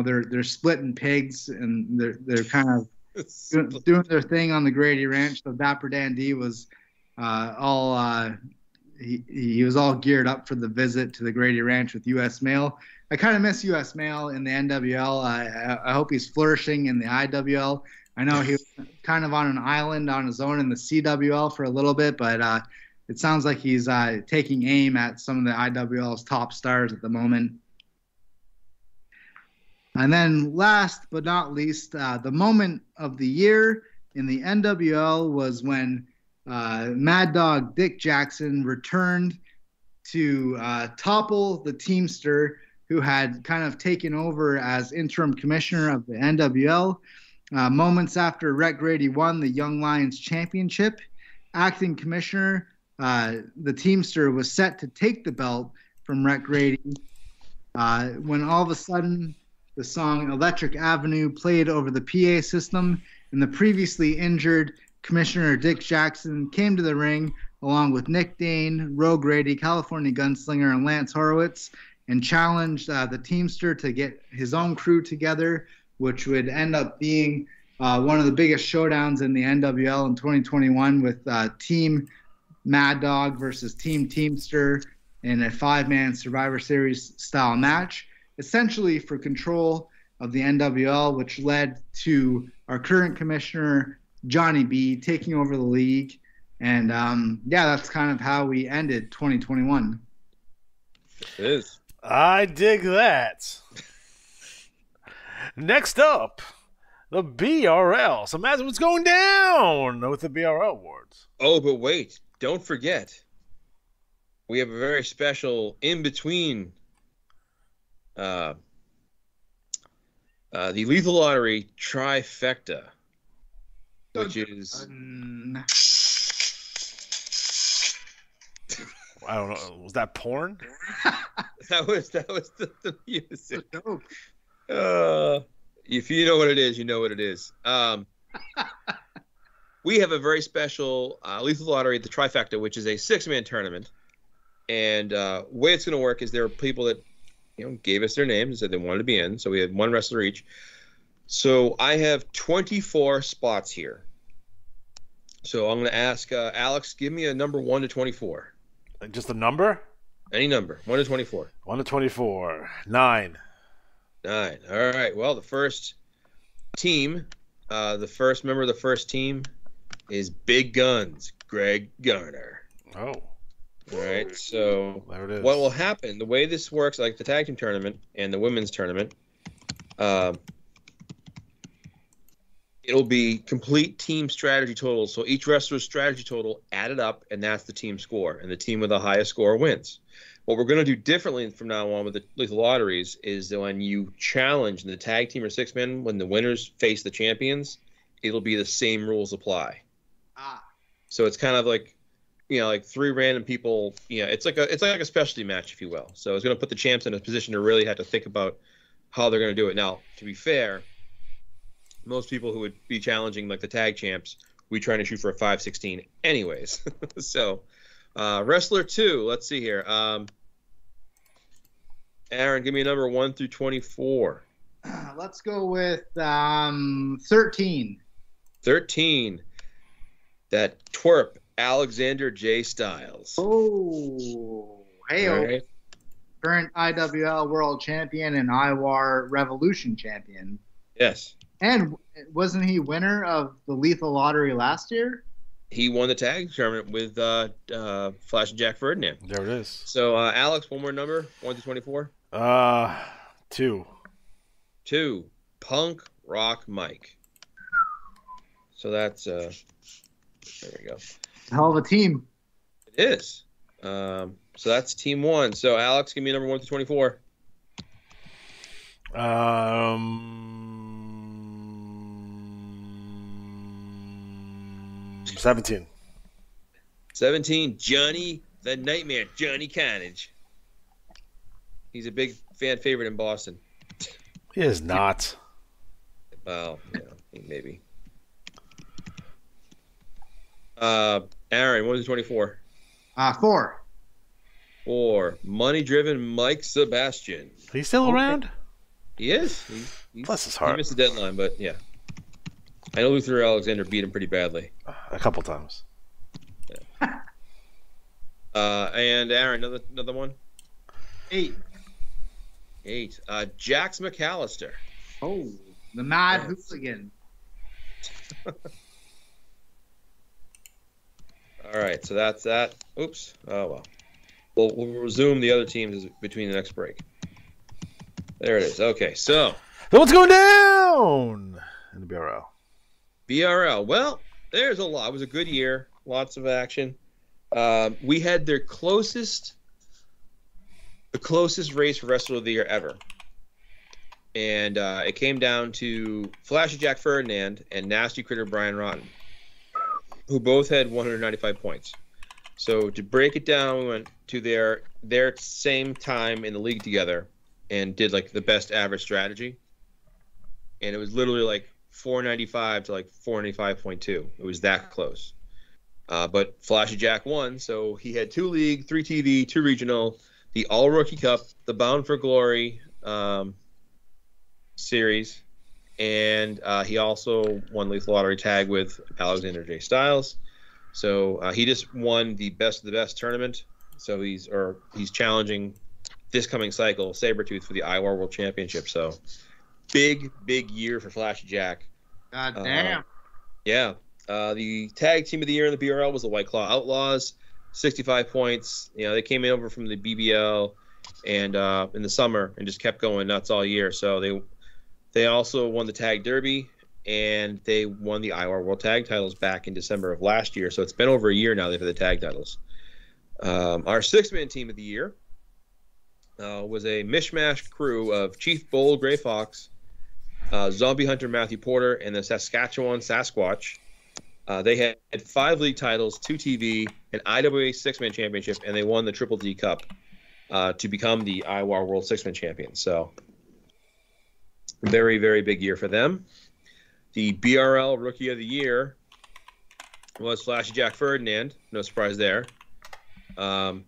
they're splitting pigs and they're kind of doing their thing on the Grady Ranch. So Dapper Dan D was he was all geared up for the visit to the Grady Ranch with U.S. Mail. I kind of miss U.S. Mail in the NWL. I hope he's flourishing in the IWL. I know he was kind of on an island on his own in the CWL for a little bit, but it sounds like he's taking aim at some of the IWL's top stars at the moment. And then last but not least, the moment of the year in the NWL was when Mad Dog Dick Jackson returned to topple the Teamster, who had kind of taken over as interim commissioner of the NWL. Moments after Rhett Grady won the Young Lions Championship, acting commissioner, the Teamster, was set to take the belt from Rhett Grady when all of a sudden the song Electric Avenue played over the PA system, and the previously injured Commissioner Dick Jackson came to the ring along with Nick Dane, Ro Grady, California Gunslinger, and Lance Horowitz, and challenged the Teamster to get his own crew together, which would end up being one of the biggest showdowns in the NWL in 2021 with Team Mad Dog versus Team Teamster in a 5-man Survivor Series style match, essentially for control of the NWL, which led to our current commissioner, Johnny B, taking over the league. And that's kind of how we ended 2021. It is. I dig that. Next up, the BRL. So imagine what's going down with the BRL awards. Oh, but wait. Don't forget. We have a very special in-between the Lethal Lottery trifecta, which is... I don't know. Was that porn? that was the music. If you know what it is, you know what it is. We have a very special Lethal Lottery, the trifecta, which is a 6-man tournament. And the way it's going to work is there are people that gave us their names and said they wanted to be in. So we had one wrestler each. So I have 24 spots here. So I'm going to ask Alex, give me a number 1 to 24. Just a number? Any number. 1 to 24. 1 to 24. 9. 9. All right. Well, the first team, the first member of the first team is Big Guns, Greg Garner. Oh. All right. So there it is. What will happen, the way this works, like the tag team tournament and the women's tournament, it'll be complete team strategy totals. So each wrestler's strategy total added up, and that's the team score. And the team with the highest score wins. What we're going to do differently from now on with the Lethal Lotteries is that when you challenge in the tag team or 6-man, when the winners face the champions, it'll be the same rules apply. So it's kind of like, like 3 random people. It's like a specialty match, if you will. So it's going to put the champs in a position to really have to think about how they're going to do it. Now, to be fair, most people who would be challenging like the tag champs, we trying to shoot for a 5-16 anyways. So wrestler 2, let's see here. Aaron, give me a number 1 through 24. Let's go with 13. 13. That twerp, Alexander J. Styles. Oh, hey, right. Current IWL World Champion and Iwar Revolution Champion. Yes. And wasn't he winner of the Lethal Lottery last year? He won the tag tournament with Flash and Jack Ferdinand. There it is. So, Alex, one more number, 1 to 24. 2. 2. Punk Rock Mike. So that's there we go. Hell of a team. It is. So that's team 1. So Alex, give me a number 1 to 24. 17. 17. Johnny the Nightmare, Johnny Carnage. He's a big fan favorite in Boston. He is not. Well, maybe. Aaron, 1 to 24. 4. 4. Money driven Mike Sebastian. He's still around? He is. Bless his heart. He missed the deadline, but yeah. I know Luther Alexander beat him pretty badly. A couple times. Yeah. And Aaron, another one? 8. 8. Jax McAllister. Oh, the Mad Hooligan. All right, so that's that. Oops. Oh, well. We'll resume the other teams between the next break. There it is. Okay, so what's going down in the BRL? BRL. Well, there's a lot. It was a good year. Lots of action. We had the closest race for Wrestler of the Year ever. And it came down to Flashy Jack Ferdinand and Nasty Critter Brian Rotten, who both had 195 points. So to break it down, we went to their same time in the league together and did like the best average strategy. And it was literally like 495 to like 495.2. It was that close. But Flashy Jack won, so he had 2 league, 3 TV, 2 regional, the All Rookie Cup, the Bound for Glory series, and he also won Lethal Lottery Tag with Alexander J. Styles. So he just won the Best of the Best tournament. So he's challenging this coming cycle Sabretooth for the Iwar World Championship. So big year for Flashy Jack. God damn. Yeah. The tag team of the year in the BRL was the White Claw Outlaws, 65 points. You know, they came in over from the BBL and in the summer and just kept going nuts all year. So they also won the Tag Derby, and they won the Iwar World Tag titles back in December of last year. So it's been over a year now they've had the tag titles. Our 6-man team of the year was a mishmash crew of Chief Bold Gray Fox, Zombie Hunter Matthew Porter, and the Saskatchewan Sasquatch. They had 5 league titles, 2 TV, an IWA 6-man championship, and they won the Triple D Cup to become the Iwar World 6-man champion. So very, very big year for them. The BRL Rookie of the Year was Flashy Jack Ferdinand. No surprise there. Although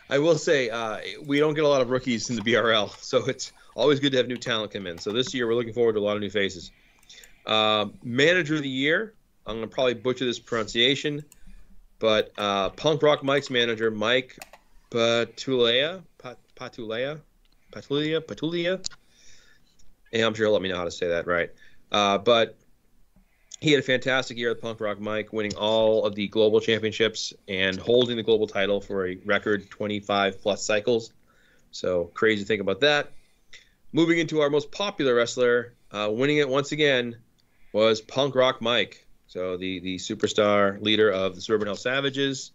I will say we don't get a lot of rookies in the BRL, so it's always good to have new talent come in. So this year we're looking forward to a lot of new faces. Manager of the Year, I'm going to probably butcher this pronunciation, but Punk Rock Mike's manager, Mike Patulia. And I'm sure he'll let me know how to say that right. But he had a fantastic year at Punk Rock Mike, winning all of the global championships and holding the global title for a record 25-plus cycles. So crazy to think about that. Moving into our most popular wrestler, winning it once again, was Punk Rock Mike. So the superstar leader of the Suburban Hell Savages.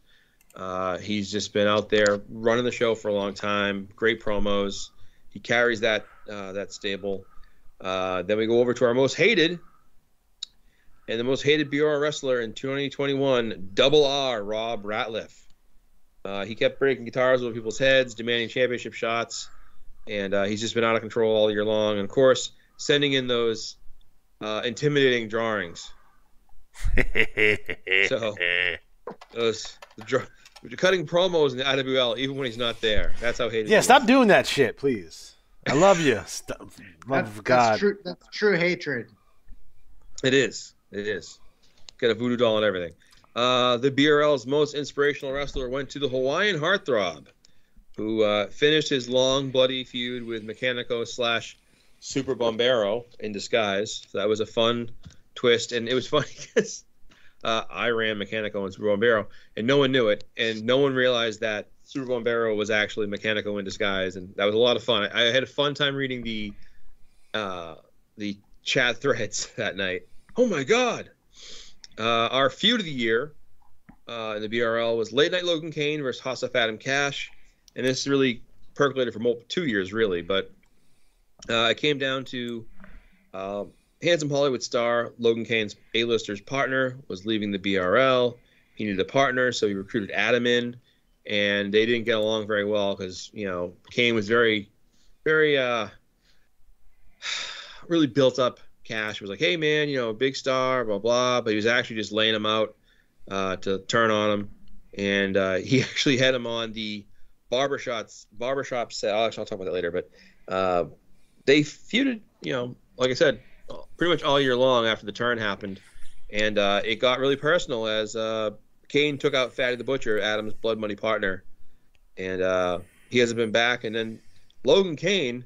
He's just been out there running the show for a long time. Great promos. He carries that stable. Then we go over to our most hated, and the most hated BR wrestler in 2021, Double R, Rob Ratliff. He kept breaking guitars over people's heads, demanding championship shots, and he's just been out of control all year long. And, of course, sending in those intimidating drawings. So the cutting promos in the IWL, even when he's not there. That's how hated he is. Stop doing that shit, please. I love you. God. That's true hatred. It is. Got a voodoo doll and everything. The BRL's most inspirational wrestler went to the Hawaiian Heartthrob, who finished his long, bloody feud with Mechanico / Super Bombero in disguise. So that was a fun twist, and it was funny because I ran Mechanico and Super Bombero, and no one knew it, and no one realized that Super Bombero was actually Mechanico in disguise, and that was a lot of fun. I had a fun time reading the chat threads that night. Oh my God! Our feud of the year in the BRL was Late Night Logan Kane versus Hossaf Adam Cash, and this really percolated for 2 years, really. But it came down to handsome Hollywood star Logan Kane's A-lister's partner was leaving the BRL. He needed a partner, so he recruited Adam in, and they didn't get along very well because Kane was very, very really built up. Cash was like, hey man, big star, blah blah, but he was actually just laying him out to turn on him, and he actually had him on the barbershop set. I'll talk about that later, but they feuded, like I said, pretty much all year long after the turn happened, and it got really personal as Kane took out Fatty the Butcher, Adam's blood money partner, and he hasn't been back. And then Logan Kane,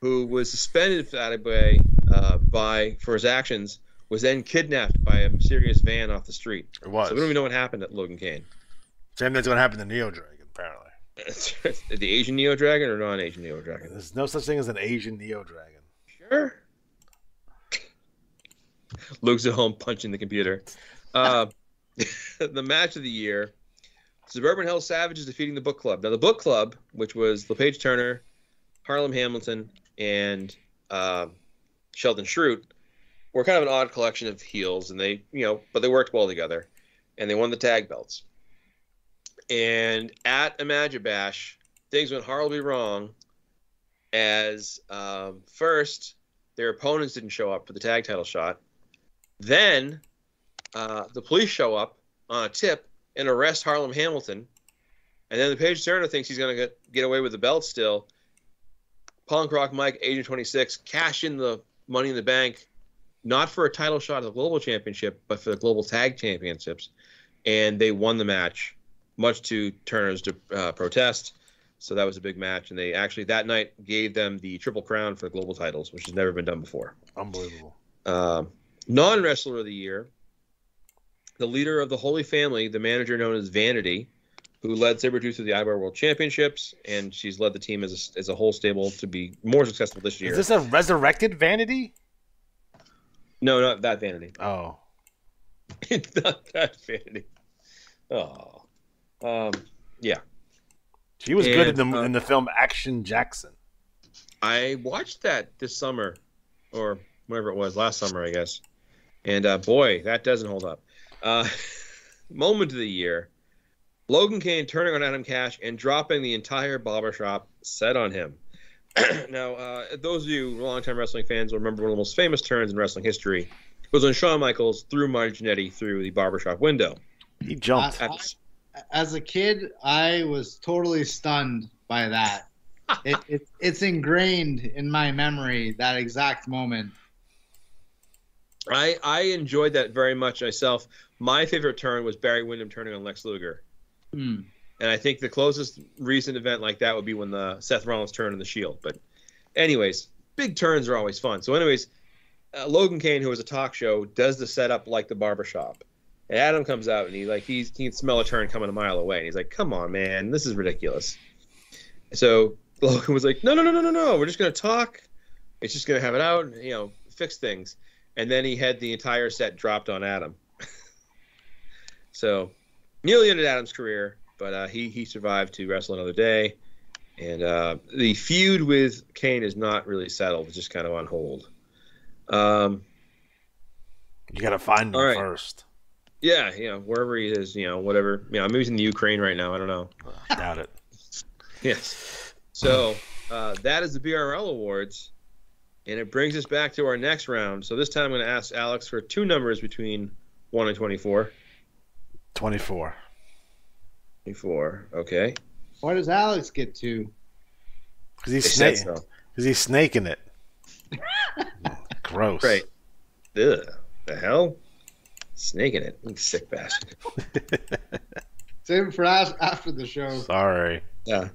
who was suspended for his actions, was then kidnapped by a mysterious van off the street. It was. So we don't even know what happened at Logan Kane. Same thing's going to happen to Neo Dragon, apparently. The Asian Neo Dragon or non-Asian Neo Dragon? There's no such thing as an Asian Neo Dragon. Sure. Luke's at home punching the computer. The match of the year, Suburban Hell Savages defeating the Book Club. Now, the Book Club, which was LePage Turner, Harlem Hamilton, and Sheldon Schrute were kind of an odd collection of heels, and they, but they worked well together, and they won the tag belts. And at a Magic Bash, things went horribly wrong, as first their opponents didn't show up for the tag title shot. Then the police show up on a tip and arrest Harlem Hamilton. And then the Paige Turner thinks he's going to get away with the belt still. Punk Rock Mike, Agent 26, cash in the Money in the Bank, not for a title shot at the Global Championship, but for the Global Tag Championships. And they won the match, much to Turner's protest. So that was a big match. And they actually, that night, gave them the Triple Crown for the Global titles, which has never been done before. Unbelievable. Non-wrestler of the year, the leader of the Holy Family, the manager known as Vanity, who led Sabretooth to the Iwar World Championships, and she's led the team as a whole stable to be more successful this year. Is this a resurrected Vanity? No, not that Vanity. Oh. It's not that Vanity. Oh. Yeah. She was good in the film Action Jackson. I watched that this summer, or whatever it was, last summer, I guess. And, boy, that doesn't hold up. Moment of the year. Logan Kane turning on Adam Cash and dropping the entire barbershop set on him. Now, those of you longtime wrestling fans will remember one of the most famous turns in wrestling history was when Shawn Michaels threw Marty Jannetty through the barbershop window. He jumped. As a kid, I was totally stunned by that. It's ingrained in my memory, that exact moment. I enjoyed that very much myself. My favorite turn was Barry Windham turning on Lex Luger. And I think the closest recent event like that would be when the Seth Rollins turn in the Shield. But anyways, big turns are always fun. So anyways, Logan Kane, who was a talk show, does the setup like the barbershop. And Adam comes out and he can smell a turn coming a mile away. And he's like, come on, man, this is ridiculous. So Logan was like, no, we're just going to talk. It's just going to have it out, fix things. And then he had the entire set dropped on Adam. So nearly ended Adam's career, but he survived to wrestle another day. And the feud with Kane is not really settled. It's just kind of on hold. You got to find him first. Yeah, wherever he is, whatever. Maybe he's in the Ukraine right now. I don't know. I doubt it. Yes. So that is the BRL Awards. And it brings us back to our next round. So this time I'm going to ask Alex for two numbers between 1 and 24. 24. 24. Okay. Why does Alex get two? Because he's snaking it. Gross. Right. Ugh. The hell? Snaking it. You sick bastard. Save it for after the show. Sorry. Yeah.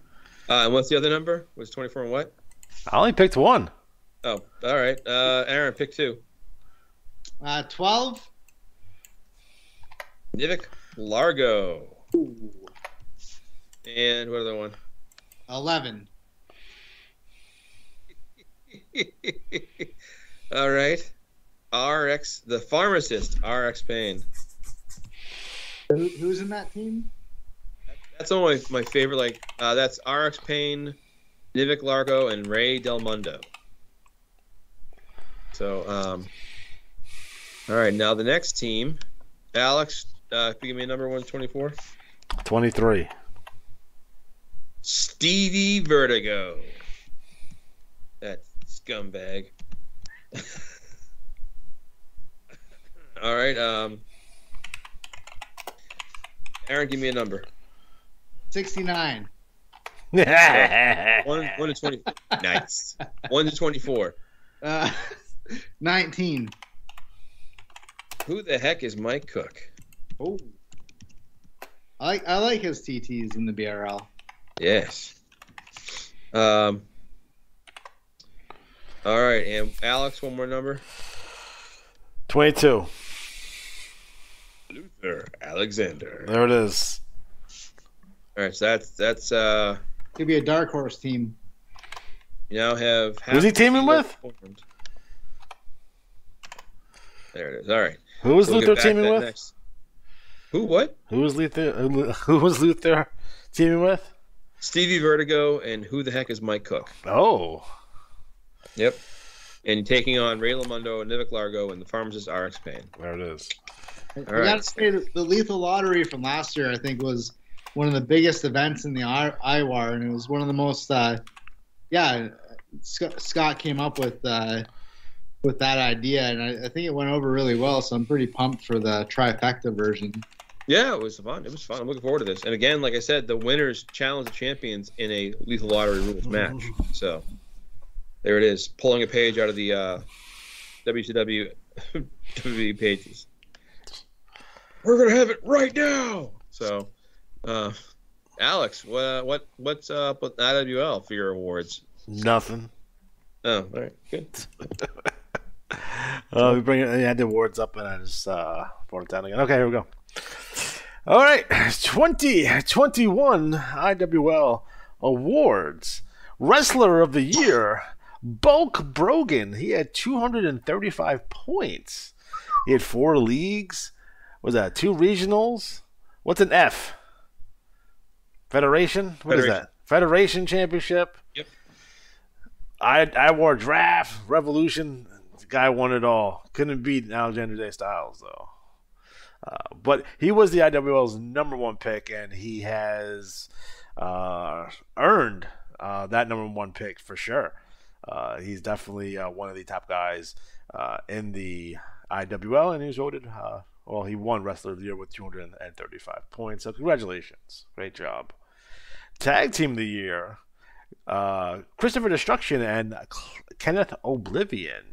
And what's the other number? Was 24 and what? I only picked one. Oh, all right. Aaron, pick two. 12. Nivik Largo. Ooh. And what other one? 11. All right. RX, the pharmacist, RX Payne. Who's in that team? That's one of my favorite. That's RX Payne, Nivik Largo, and Ray Del Mundo. So, all right. Now the next team, Alex, give me a number 124. 23. Stevie Vertigo. That scumbag. All right. Aaron, give me a number. 69. 1 to 20. Nice. 1 to 24. 19. Who the heck is Mike Cook? Oh. I like his TTs in the BRL. Yes. All right, and Alex, one more number. 22. Luther Alexander. There it is. All right, so that's Could be a dark horse team. you now have. Who's he teaming with? There it is. All right. Who was We'll Luther get back to teaming that with? next. Who? What? Who was Luther teaming with? Stevie Vertigo and who the heck is Mike Cook? Oh. Yep. And taking on Ray Lamundo and Nivek Largo and the Pharmacist RX Pain. There it is. I right. gotta say, the Lethal Lottery from last year, I think, was one of the biggest events in the Iwar, and it was one of the most. Scott came up with that idea, and I think it went over really well. So I'm pretty pumped for the trifecta version. Yeah, it was fun. It was fun. I'm looking forward to this. And again, like I said, the winners challenge the champions in a Lethal Lottery rules match. So there it is, pulling a page out of the WCW WWE pages. We're gonna have it right now. So, Alex, what's up with IWL for your awards? Nothing. Oh, all right, good. We had the awards up, and I just brought it down again. Okay, here we go. All right, 2021 IWL awards. Wrestler of the Year, Bulk Brogan. He had 235 points. He had 4 leagues. Was that 2 regionals? What's an F? Federation? What is that? Federation Championship. Yep. I wore Draft, Revolution. The guy won it all. Couldn't beat Alexander J. Styles, though. But he was the IWL's #1 pick, and he has earned that #1 pick for sure. He's definitely one of the top guys in the IWL, and he was voted. He won Wrestler of the Year with 235 points. So congratulations, great job. Tag Team of the Year, Christopher Destruction and Kenneth Oblivion.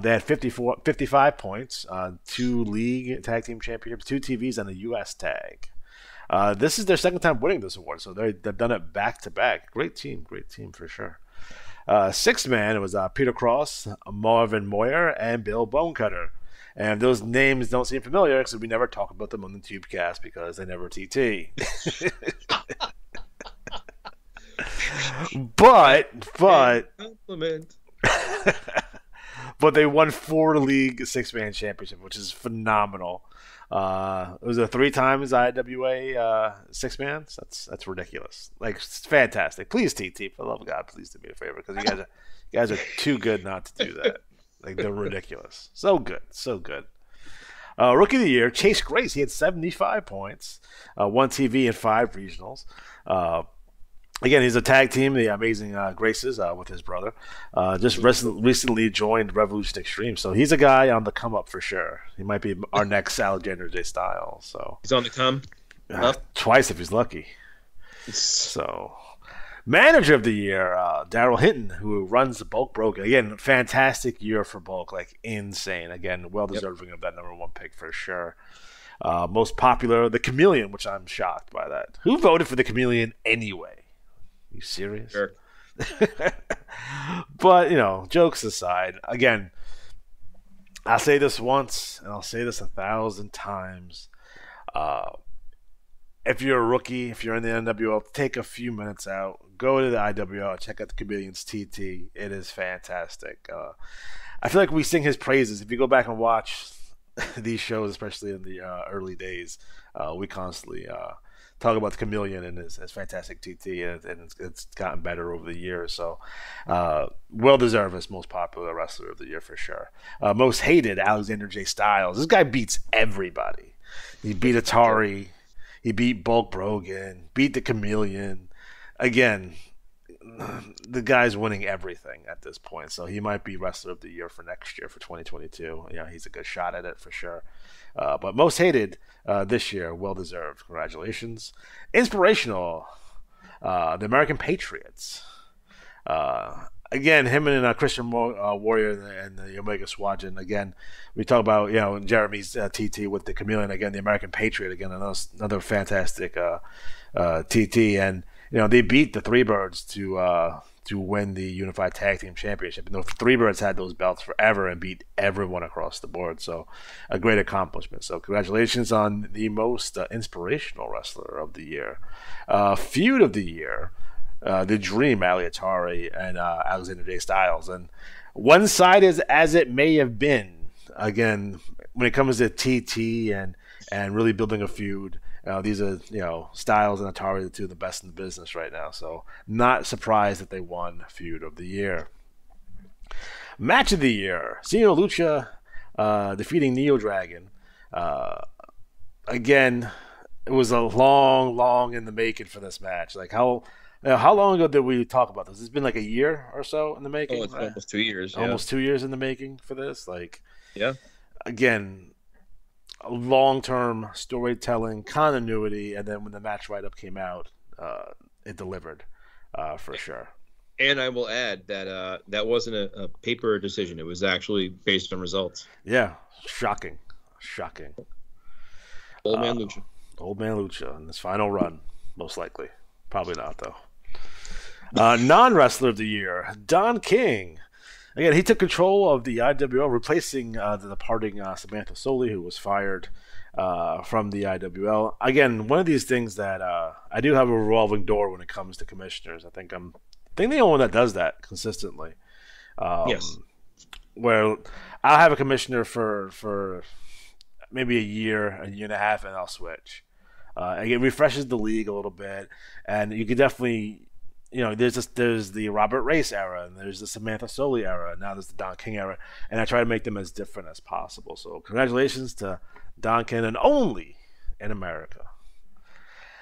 They had 55 points, 2 league tag team championships, 2 TVs, and a U.S. tag. This is their second time winning this award, so they've done it back to back. Great team for sure. 6th man, it was Peter Cross, Marvin Moyer, and Bill Bonecutter. And those names don't seem familiar because we never talk about them on the Tubecast because they never TT. but Compliment. But they won 4 league 6-man championship, which is phenomenal. It was a 3 times IWA 6-man. That's ridiculous. Like, it's fantastic. Please, TT, for the love of God, please do me a favor because you guys are too good not to do that. Like, they're ridiculous. So good. Rookie of the Year, Chase Grace. He had 75 points, 1 TV and 5 regionals. Again, he's a tag team, the Amazing Graces, with his brother. Just recently joined Revolution Extreme, so he's a guy on the come up for sure. He might be our next Alexander J. Styles. So he's on the come. Twice if he's lucky. So, Manager of the Year, Daryl Hinton, who runs the Bulk Broken. Again, fantastic year for Bulk, like insane. Again, well deserving of that #1 pick for sure. Most popular, the Chameleon, which I'm shocked by that. Who voted for the Chameleon anyway? You serious? Sure. But, jokes aside, again, I'll say this once, and I'll say this 1,000 times. If you're a rookie, if you're in the NWL, take a few minutes out. Go to the IWL, check out the Chameleon's TT. It is fantastic. I feel like we sing his praises. If you go back and watch these shows, especially in the early days, we constantly talk about the Chameleon and his fantastic TT, and it's gotten better over the years. So, well-deserved as most popular wrestler of the year for sure. Most hated, Alexander J. Styles. This guy beats everybody. He beat Atari. He beat Bulk Brogan. Beat the Chameleon. Again, the guy's winning everything at this point. So he might be wrestler of the year for next year, for 2022. He's a good shot at it for sure. But most hated this year, well-deserved. Congratulations. Inspirational, the American Patriots. Again, him and Christian Warrior and the Omega Squadron. Again, we talk about Jeremy's TT with the Chameleon. Again, the American Patriot. Again, another fantastic TT. And they beat the Three Birds to win the Unified Tag Team Championship. And the Three Birds had those belts forever and beat everyone across the board. So a great accomplishment. So congratulations on the most inspirational wrestler of the year. Feud of the year. The Dream, Ali Atari, and Alexander J. Styles. And one side is as it may have been. Again, when it comes to TT and really building a feud, These are Styles and Atari, the two of the best in the business right now. So not surprised that they won Feud of the Year. Match of the Year: Xeno Lucha defeating Neo Dragon. Again, it was a long in the making for this match. Like how long ago did we talk about this? It's been like a year or so in the making. Oh, it's almost 2 years. Almost 2 years in the making for this. Yeah. Again, long-term storytelling, continuity, and then when the match write-up came out, it delivered for sure. And I will add that that wasn't a paper decision. It was actually based on results. Yeah, shocking. Old Man Lucha. Old Man Lucha in this final run, most likely. Probably not, though. Non-wrestler of the year, Don King. Again, he took control of the IWL, replacing the departing Samantha Soley, who was fired from the IWL. Again, one of these things that I do have a revolving door when it comes to commissioners. I think the only one that does that consistently. Yes. Where I'll have a commissioner for maybe a year and a half, and I'll switch. It refreshes the league a little bit, and you could definitely, there's the Robert Race era, and there's the Samantha Soley era, and now there's the Don King era, and I try to make them as different as possible. So congratulations to Don King, and only in America.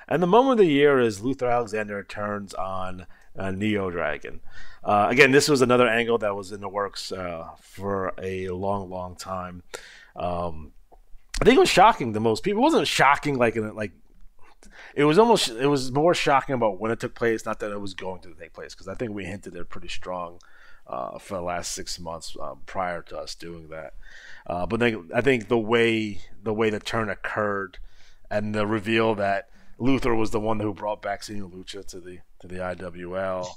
And the moment of the year is Luther Alexander turns on Neo Dragon. Again, this was another angle that was in the works for a long time. I think it was shocking to most people. It wasn't shocking it was more shocking about when it took place, not that it was going to take place, because I think we hinted it pretty strong for the last 6 months prior to us doing that. But then I think the way the turn occurred and the reveal that Luther was the one who brought back Xeno Lucha to the IWL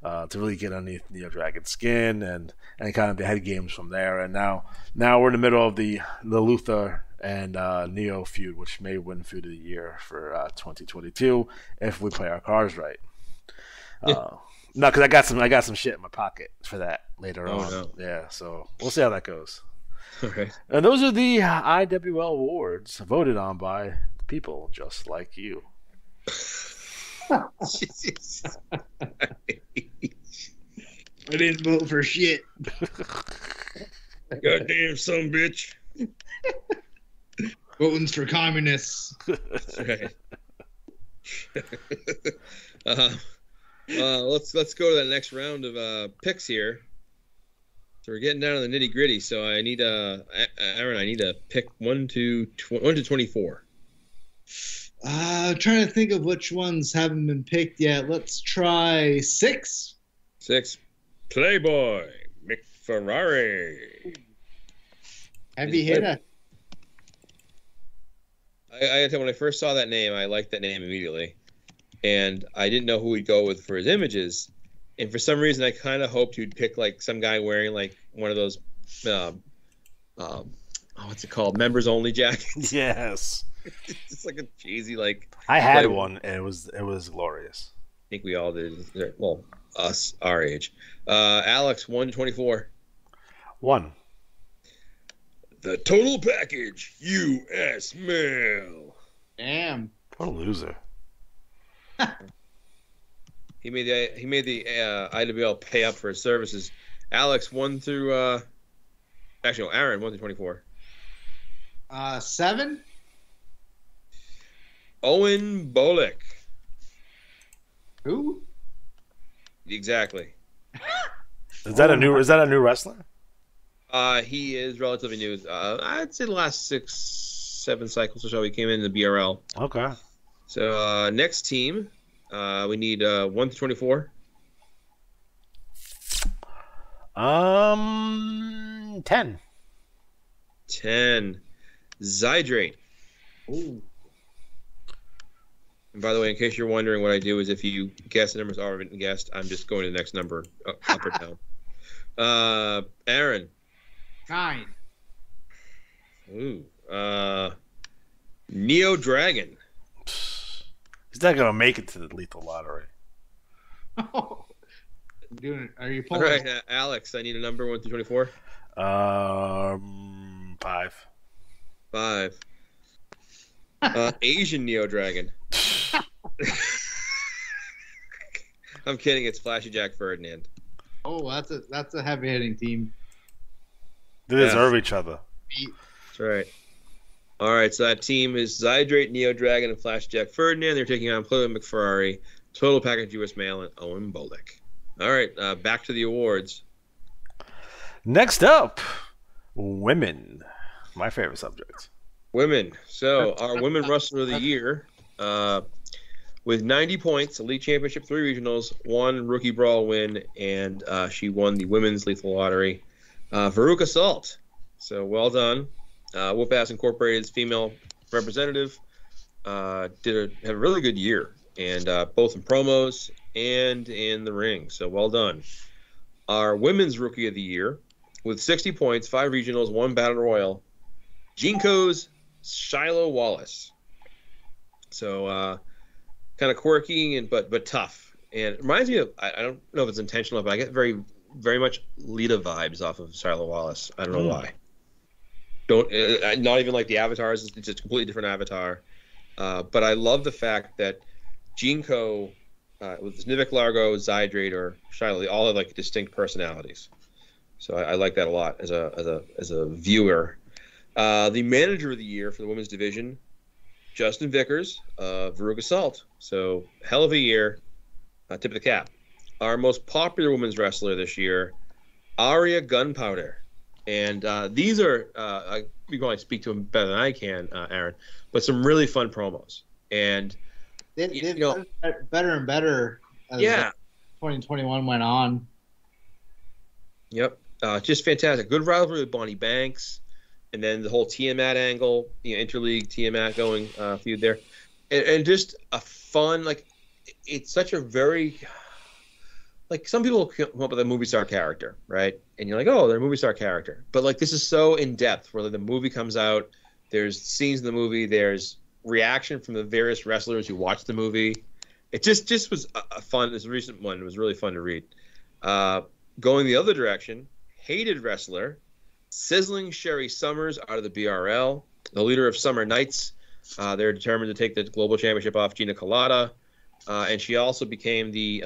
to really get underneath Neo Dragon's skin and kind of the head games from there. And now we're in the middle of the Luther and Neo feud, which may win Feud of the Year for 2022 if we play our cards right. No, because I got some shit in my pocket for that later on. No. Yeah, so we'll see how that goes. Okay. And those are the IWL awards voted on by people just like you. I didn't vote for shit. Goddamn son bitch. Voting's for communists. Right. Let's go to the next round of picks here. So we're getting down to the nitty gritty. So I need Aaron. I need to pick 1 to 24. Trying to think of which ones haven't been picked yet. Let's try 6. 6. Playboy McFerrari. Heavy hitter. I gotta tell you, when I first saw that name, I liked that name immediately, and I didn't know who he'd go with for his images. And for some reason, I kind of hoped he'd pick like some guy wearing like one of those, what's it called, members only jackets. Yes. Just like a cheesy like. I had one, and it was glorious. I think we all did. Well, us, our age. Alex, 1 to 24. 1. The total package, U.S. mail. Damn. What a loser. He made the IWL pay up for his services. Alex, 1 through Aaron, 1 through 24. 7. Owen Bolick. Who? Exactly. Is that a new wrestler? He is relatively new. I'd say the last 6-7 cycles or so he came in the BRL. Okay. So next team, we need 1 through 24. 10. 10. Zydrate. Ooh. And by the way, in case you're wondering, what I do is if you guess the numbers already been guessed, I'm just going to the next number, up or down. Aaron. 9. Ooh. Neo Dragon. He's not gonna make it to the lethal lottery. Are you All pulling? right, Alex, I need a number 1 through 24. 5. 5. Asian Neo Dragon. I'm kidding. It's Flashy Jack Ferdinand. Oh, that's a heavy hitting team. They deserve each other. That's right. All right, so that team is Zydrate, Neo Dragon, and Flash Jack Ferdinand. They're taking on Chloe McFerrari, Total Package US Mail, and Owen Bolek. All right, back to the awards. Next up, women. My favorite subject. Women. So our Women Wrestler of the Year, with 90 points, Elite Championship, 3 regionals, 1 Rookie Brawl win, and she won the Women's Lethal Lottery. Veruca Salt. So well done. Whoop-Ass Incorporated's female representative had a really good year, and both in promos and in the ring. So well done. Our Women's Rookie of the Year, with 60 points, 5 regionals, 1 Battle Royal, Jinko's Shiloh Wallace. So kind of quirky but tough, and it reminds me of, I don't know if it's intentional, but I get very very much Lita vibes off of Shiloh Wallace. I don't know why. Not even like the avatars. It's just a completely different avatar. But I love the fact that Jinko, with Nivik, Largo, Zydrate, or Shiloh, they all have like distinct personalities. So I like that a lot as a viewer. The Manager of the Year for the women's division, Justin Vickers, Veruca Salt. So hell of a year. Tip of the cap. Our most popular women's wrestler this year, Aria Gunpowder. And these are, you can probably speak to them better than I can, Aaron, but some really fun promos. And they've gotten better and better as 2021 went on. Yep. Just fantastic. Good rivalry with Bonnie Banks. And then the whole Tiamat angle, interleague Tiamat going feud there. And just a fun, like, it's such a very, like, some people come up with a movie star character, right? And you're like, oh, they're a movie star character. But, like, this is so in-depth, where the movie comes out, there's scenes in the movie, there's reaction from the various wrestlers who watch the movie. It just was a fun, this recent one was really fun to read. Going the other direction, hated wrestler, Sizzling Sherry Summers out of the BRL, the leader of Summer Nights. They're determined to take the global championship off Gina Colada. And she also became the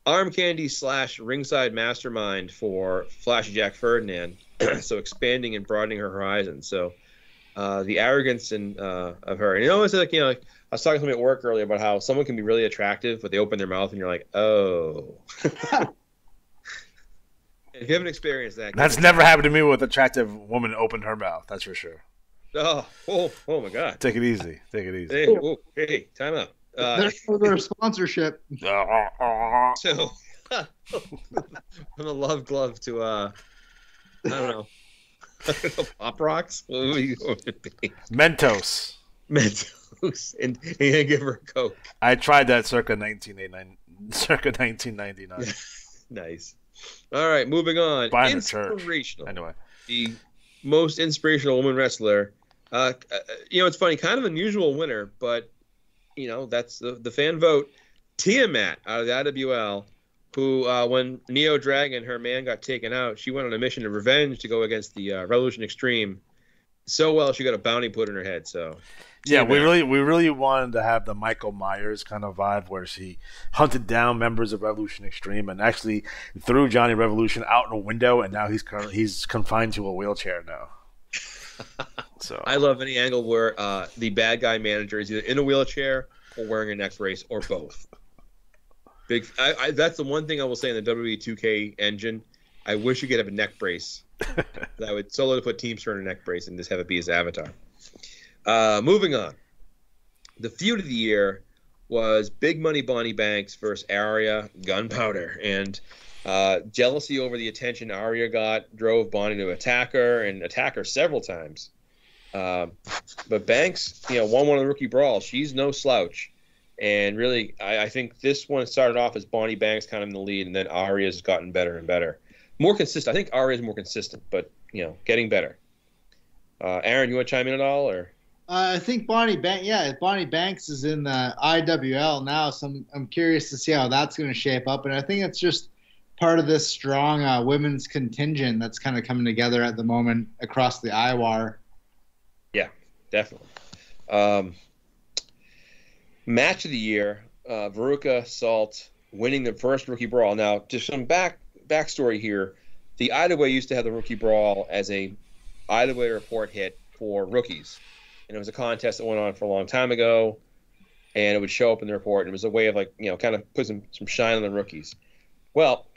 arm candy / ringside mastermind for Flashy Jack Ferdinand. So expanding and broadening her horizons. So the arrogance of her. And it's like, I was talking to somebody at work earlier about how someone can be really attractive, but they open their mouth and you're like, oh. If you haven't experienced that. That's never happened to me with attractive woman opened her mouth. That's for sure. Oh my God. Take it easy. Hey, time out. There's their sponsorship. So, from the love glove to, I don't know, Pop Rocks? What would you going to be? Mentos. And give her a Coke. I tried that circa 1999. Nice. All right, moving on. Buying the church. Anyway. The most inspirational woman wrestler. It's funny, kind of unusual winner, but that's the fan vote. Tiamat out of the IWL, who when Neo Dragon, her man, got taken out, she went on a mission of revenge to go against the Revolution Extreme. So well, she got a bounty put in her head. So yeah, we really wanted to have the Michael Myers kind of vibe, where she hunted down members of Revolution Extreme and actually threw Johnny Revolution out in a window, and now he's confined to a wheelchair now. So I love any angle where the bad guy manager is either in a wheelchair or wearing a neck brace or both. That's the one thing I will say in the WWE 2K engine. I wish you could have a neck brace. I would solo to put Teamster in a neck brace and just have it be his avatar. Moving on. The feud of the year was Big Money Bonnie Banks versus Aria Gunpowder. And jealousy over the attention Aria got drove Bonnie to attack her several times. But Banks, won one of the Rookie Brawls. She's no slouch. And really, I think this one started off as Bonnie Banks kind of in the lead, and then Aria's gotten better and better. More consistent. I think Aria's more consistent, but, getting better. Aaron, you want to chime in at all? Or I think Bonnie Banks is in the IWL now, so I'm curious to see how that's going to shape up. And I think it's just part of this strong women's contingent that's kind of coming together at the moment across the Iwar. Yeah, definitely. Match of the year, Veruca Salt winning the first Rookie Brawl. Now, just some backstory here. The IWA used to have the Rookie Brawl as a IWA report hit for rookies. And it was a contest that went on for a long time ago, and it would show up in the report, and it was a way of, like, you know, kind of put some shine on the rookies. Well,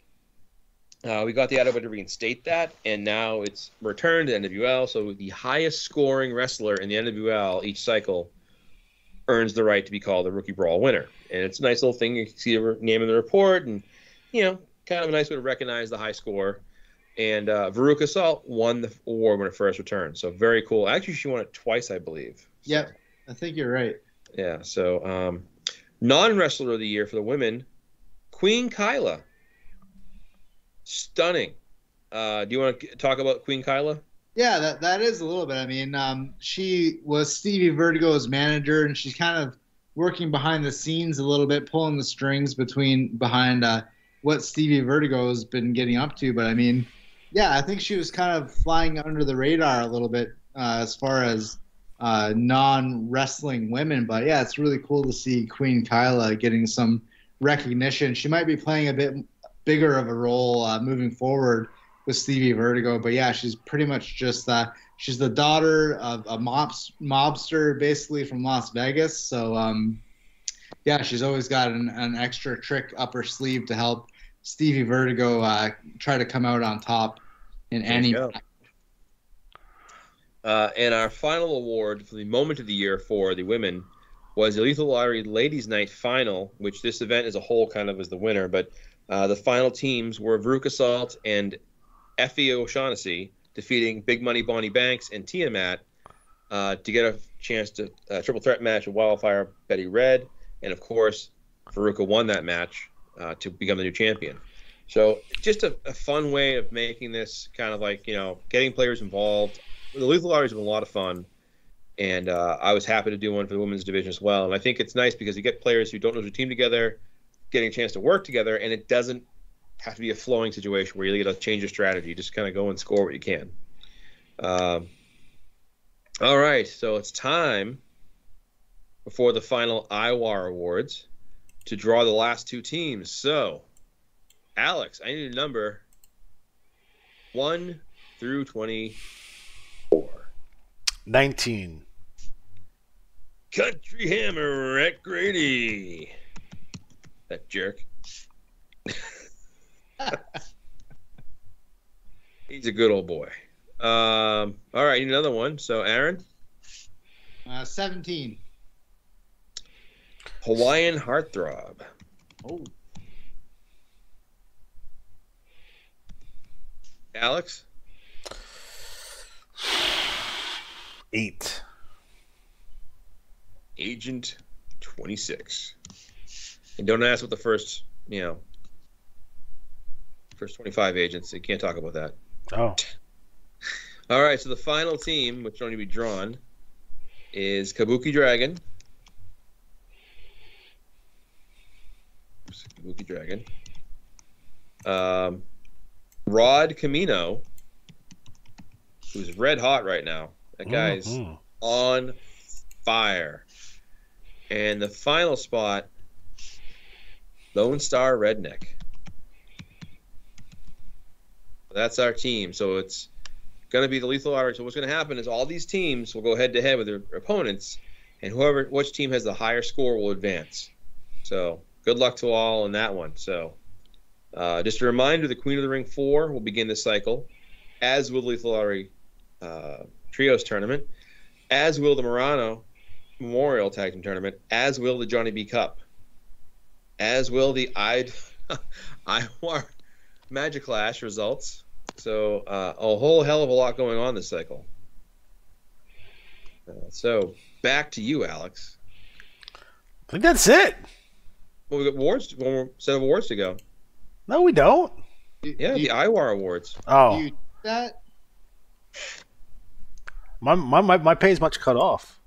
we got the IWA to reinstate that, and now it's returned to NWL, so the highest scoring wrestler in the NWL each cycle earns the right to be called the Rookie Brawl winner. And it's a nice little thing. You can see the name in the report, and, you know, kind of a nice way to recognize the high score. And Veruca Salt won the award when it first returned. So very cool. Actually, she won it twice, I believe. Yep, I think you're right. Yeah, so non-wrestler of the year for the women, Queen Kyla. Stunning. Do you want to talk about Queen Kyla? Yeah, that is a little bit. I mean, she was Stevie Vertigo's manager, and she's kind of working behind the scenes a little bit, pulling the strings behind what Stevie Vertigo has been getting up to. But I mean, yeah, I think she was kind of flying under the radar a little bit as far as non-wrestling women. But yeah, it's really cool to see Queen Kyla getting some recognition. She might be playing a bit bigger of a role moving forward with Stevie Vertigo. But yeah, she's pretty much just she's the daughter of a mobster basically from Las Vegas. So yeah, she's always got an extra trick up her sleeve to help Stevie Vertigo try to come out on top in any match. And our final award for the moment of the year for the women was the Lethal Lottery Ladies Night Final, which this event as a whole kind of was the winner. But the final teams were Veruca Salt and Effie O'Shaughnessy defeating Big Money Bonnie Banks and Tiamat to get a chance to triple threat match with Wildfire Betty Red. And, of course, Veruca won that match to become the new champion. So just a fun way of making this kind of like, you know, getting players involved. The Lethal Lottery has been a lot of fun, and I was happy to do one for the women's division as well. And I think it's nice because you get players who don't know their team together, getting a chance to work together, and it doesn't have to be a flowing situation where you get to change your strategy. Just kind of go and score what you can. All right, so it's time before the final Iwar Awards to draw the last two teams. So, Alex, I need a number 1 through 24. 19. Country Hammer, Rhett Grady. That jerk. He's a good old boy. All right, I need another one. So, Aaron? 17. Hawaiian Heartthrob. Oh. Alex? 8. Agent 26. And don't ask what the first 25 agents. You can't talk about that. Oh. All right, so the final team, which don't need to be drawn, is Kabuki Dragon. Kabuki Dragon. Rod Camino, who's red hot right now. That guy's on fire. And the final spot, Lone Star Redneck. That's our team. So it's going to be the Lethal Lottery. So what's going to happen is all these teams will go head-to-head with their opponents, and which team has the higher score will advance. So good luck to all in that one. So just a reminder, the Queen of the Ring 4 will begin this cycle, as will the Lethal Lottery Trios Tournament, as will the Murano Memorial Tag Team Tournament, as will the Johnny B. Cup, as will the Iwar Magic Clash results. So a whole hell of a lot going on this cycle. So back to you, Alex. I think that's it. Well, we got awards. One more set of awards to go. No, we don't. Yeah, the Iwar Awards. Oh. Do you do that? My pay's much cut off.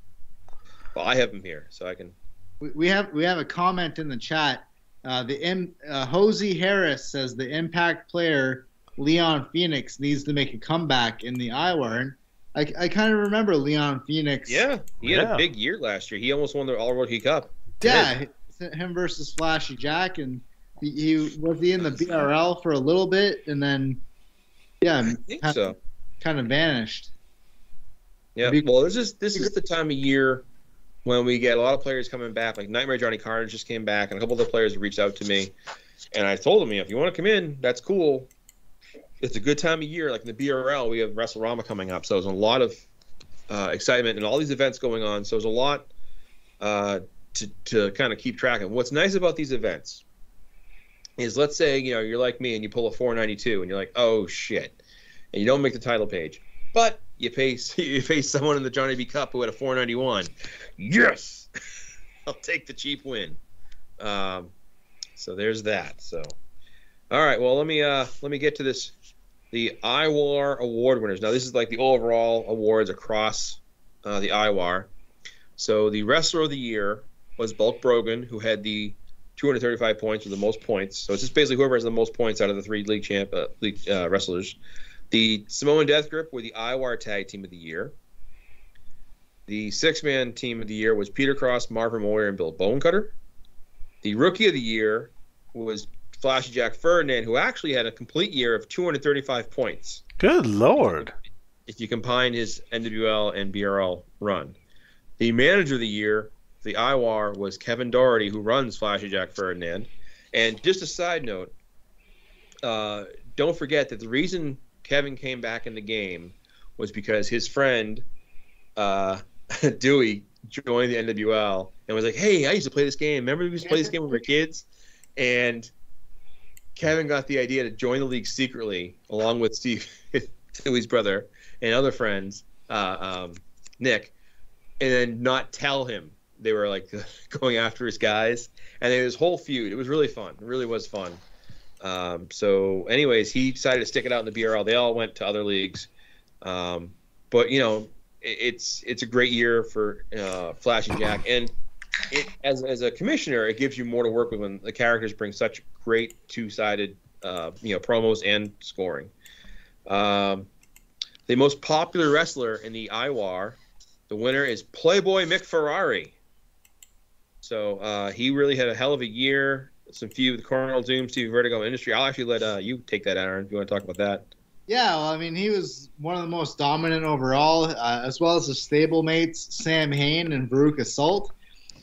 Well, I have them here, so I can. We have a comment in the chat. Hosey Harris says the Impact player Leon Phoenix needs to make a comeback in the Iwar. I kind of remember Leon Phoenix. Yeah, he had a big year last year. He almost won the All Rookie Cup. Yeah, him versus Flashy Jack, and he was in the BRL for a little bit, and then I think so. Kind of vanished. Yeah, well, this is the time of year when we get a lot of players coming back. Like Nightmare Johnny Carnage just came back, and a couple of the players reached out to me, and I told them, if you want to come in, that's cool. It's a good time of year. Like in the BRL, we have WrestleRama coming up, so there's a lot of excitement and all these events going on. So there's a lot to kind of keep track of. What's nice about these events is, let's say you're like me and you pull a 492 and you're like, oh shit, and you don't make the title page, but you face someone in the Johnny B Cup who had a 491. Yes, I'll take the cheap win. So there's that. So all right, well let me get to this. The Iwar award winners. Now this is like the overall awards across the Iwar. So the wrestler of the year was Bulk Brogan, who had the 235 points, or the most points. So it's just basically whoever has the most points out of the three league wrestlers. The Samoan Death Grip were the Iwar Tag Team of the Year. The six-man team of the year was Peter Cross, Marvin Moyer, and Bill Bonecutter. The Rookie of the Year was Flashy Jack Ferdinand, who actually had a complete year of 235 points. Good Lord. If you combine his NWL and BRL run. The Manager of the Year, the Iwar, was Kevin Doherty, who runs Flashy Jack Ferdinand. And just a side note, don't forget that the reason Kevin came back in the game was because his friend, Dewey, joined the NWL and was like, hey, I used to play this game. Remember we used to play this game when we were kids? And Kevin got the idea to join the league secretly, along with Steve, Dewey's brother, and other friends, Nick, and then not tell him they were like going after his guys. And there was this whole feud. It was really fun. It really was fun. So anyways, he decided to stick it out in the BRL. They all went to other leagues. But it's a great year for Flash and Jack. And as a commissioner, it gives you more to work with when the characters bring such great two-sided promos and scoring. The most popular wrestler in the Iwar, the winner is Playboy Mick Ferrari. So he really had a hell of a year. Some feud with Coronel Doom, Steve Vertigo Industry. I'll actually let you take that, Aaron, if you want to talk about that. Yeah, well, I mean, he was one of the most dominant overall, as well as his stablemates, Sam Hain and Baruch Assault.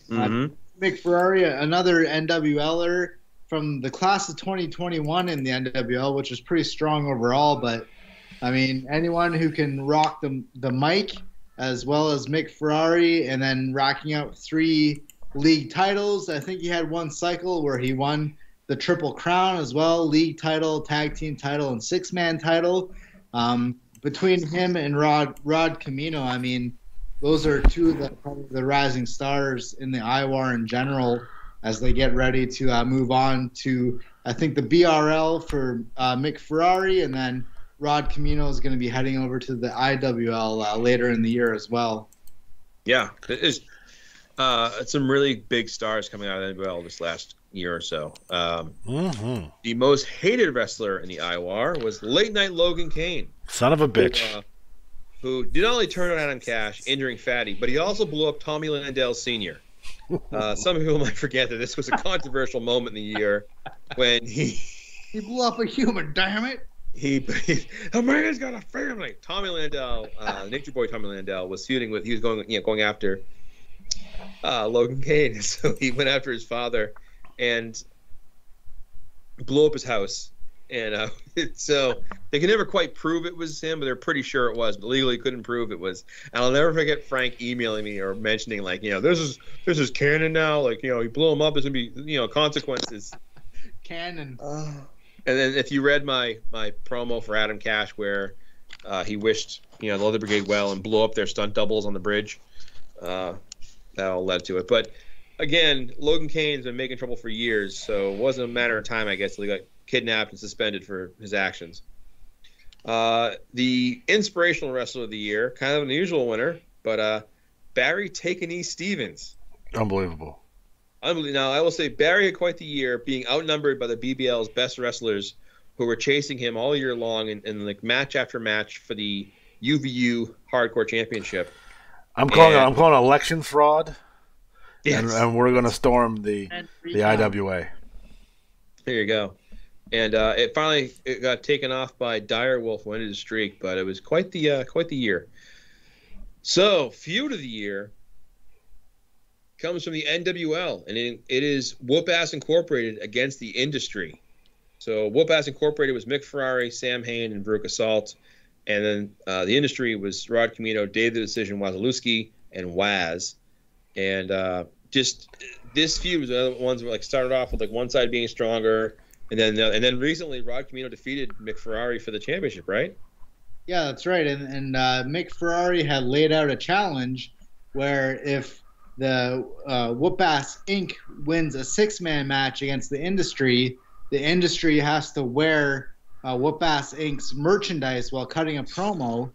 Mick Ferrari, another NWLer from the class of 2021 in the NWL, which is pretty strong overall. But, I mean, anyone who can rock the mic, as well as Mick Ferrari, and then racking up 3 league titles. I think he had one cycle where he won the Triple Crown as well, league title, tag team title, and 6-man title. Between him and Rod Camino, I mean, those are two of the rising stars in the Iwar in general as they get ready to move on to, I think, the BRL for Mick Ferrari, and then Rod Camino is going to be heading over to the IWL later in the year as well. Yeah, it's some really big stars coming out of the NWL this last year or so. The most hated wrestler in the Iwar was Late Night Logan Kane. Son of a bitch. Who did not only turn on Adam Cash, injuring Fatty, but he also blew up Tommy Landell Sr. Some people might forget that this was a controversial moment in the year when he blew up a human, damn it. A man's got a family. Tommy Landell, Nature Boy Tommy Landell, was feuding with. He was going after Logan Kane, so he went after his father and blew up his house. And so they could never quite prove it was him, but they're pretty sure it was. But legally couldn't prove it was. And I'll never forget Frank emailing me or mentioning like, this is canon now. Like, he blew him up. There's gonna be consequences. Canon. And then if you read my promo for Adam Cash where he wished the Leather Brigade well and blew up their stunt doubles on the bridge, that all led to it. But again, Logan Kane's been making trouble for years, so it wasn't a matter of time, I guess, till he got kidnapped and suspended for his actions. The inspirational wrestler of the year, kind of an unusual winner, but Barry Take-a-Knee Stevens. Unbelievable. Now, I will say Barry had quite the year, being outnumbered by the BBL's best wrestlers who were chasing him all year long in like match after match for the UVU Hardcore Championship. I'm calling election fraud. Yes. And we're going to storm the IWA. There you go. And it finally got taken off by Dire Wolf, who ended his streak, but it was quite the year. So, Feud of the Year comes from the NWL, and it is Whoop Ass Incorporated against the Industry. So, Whoop Ass Incorporated was Mick Ferrari, Sam Hain, and Veruca Salt. And then the Industry was Rod Camino, Dave the Decision, Wazalewski, and Waz. And just this feud was the other ones that started off with one side being stronger, and then recently Rod Camino defeated Mick Ferrari for the championship, right? Yeah, that's right. And Mick Ferrari had laid out a challenge where if the Whoop Ass Inc. wins a 6-man match against the Industry has to wear Whoop Ass Inc.'s merchandise while cutting a promo.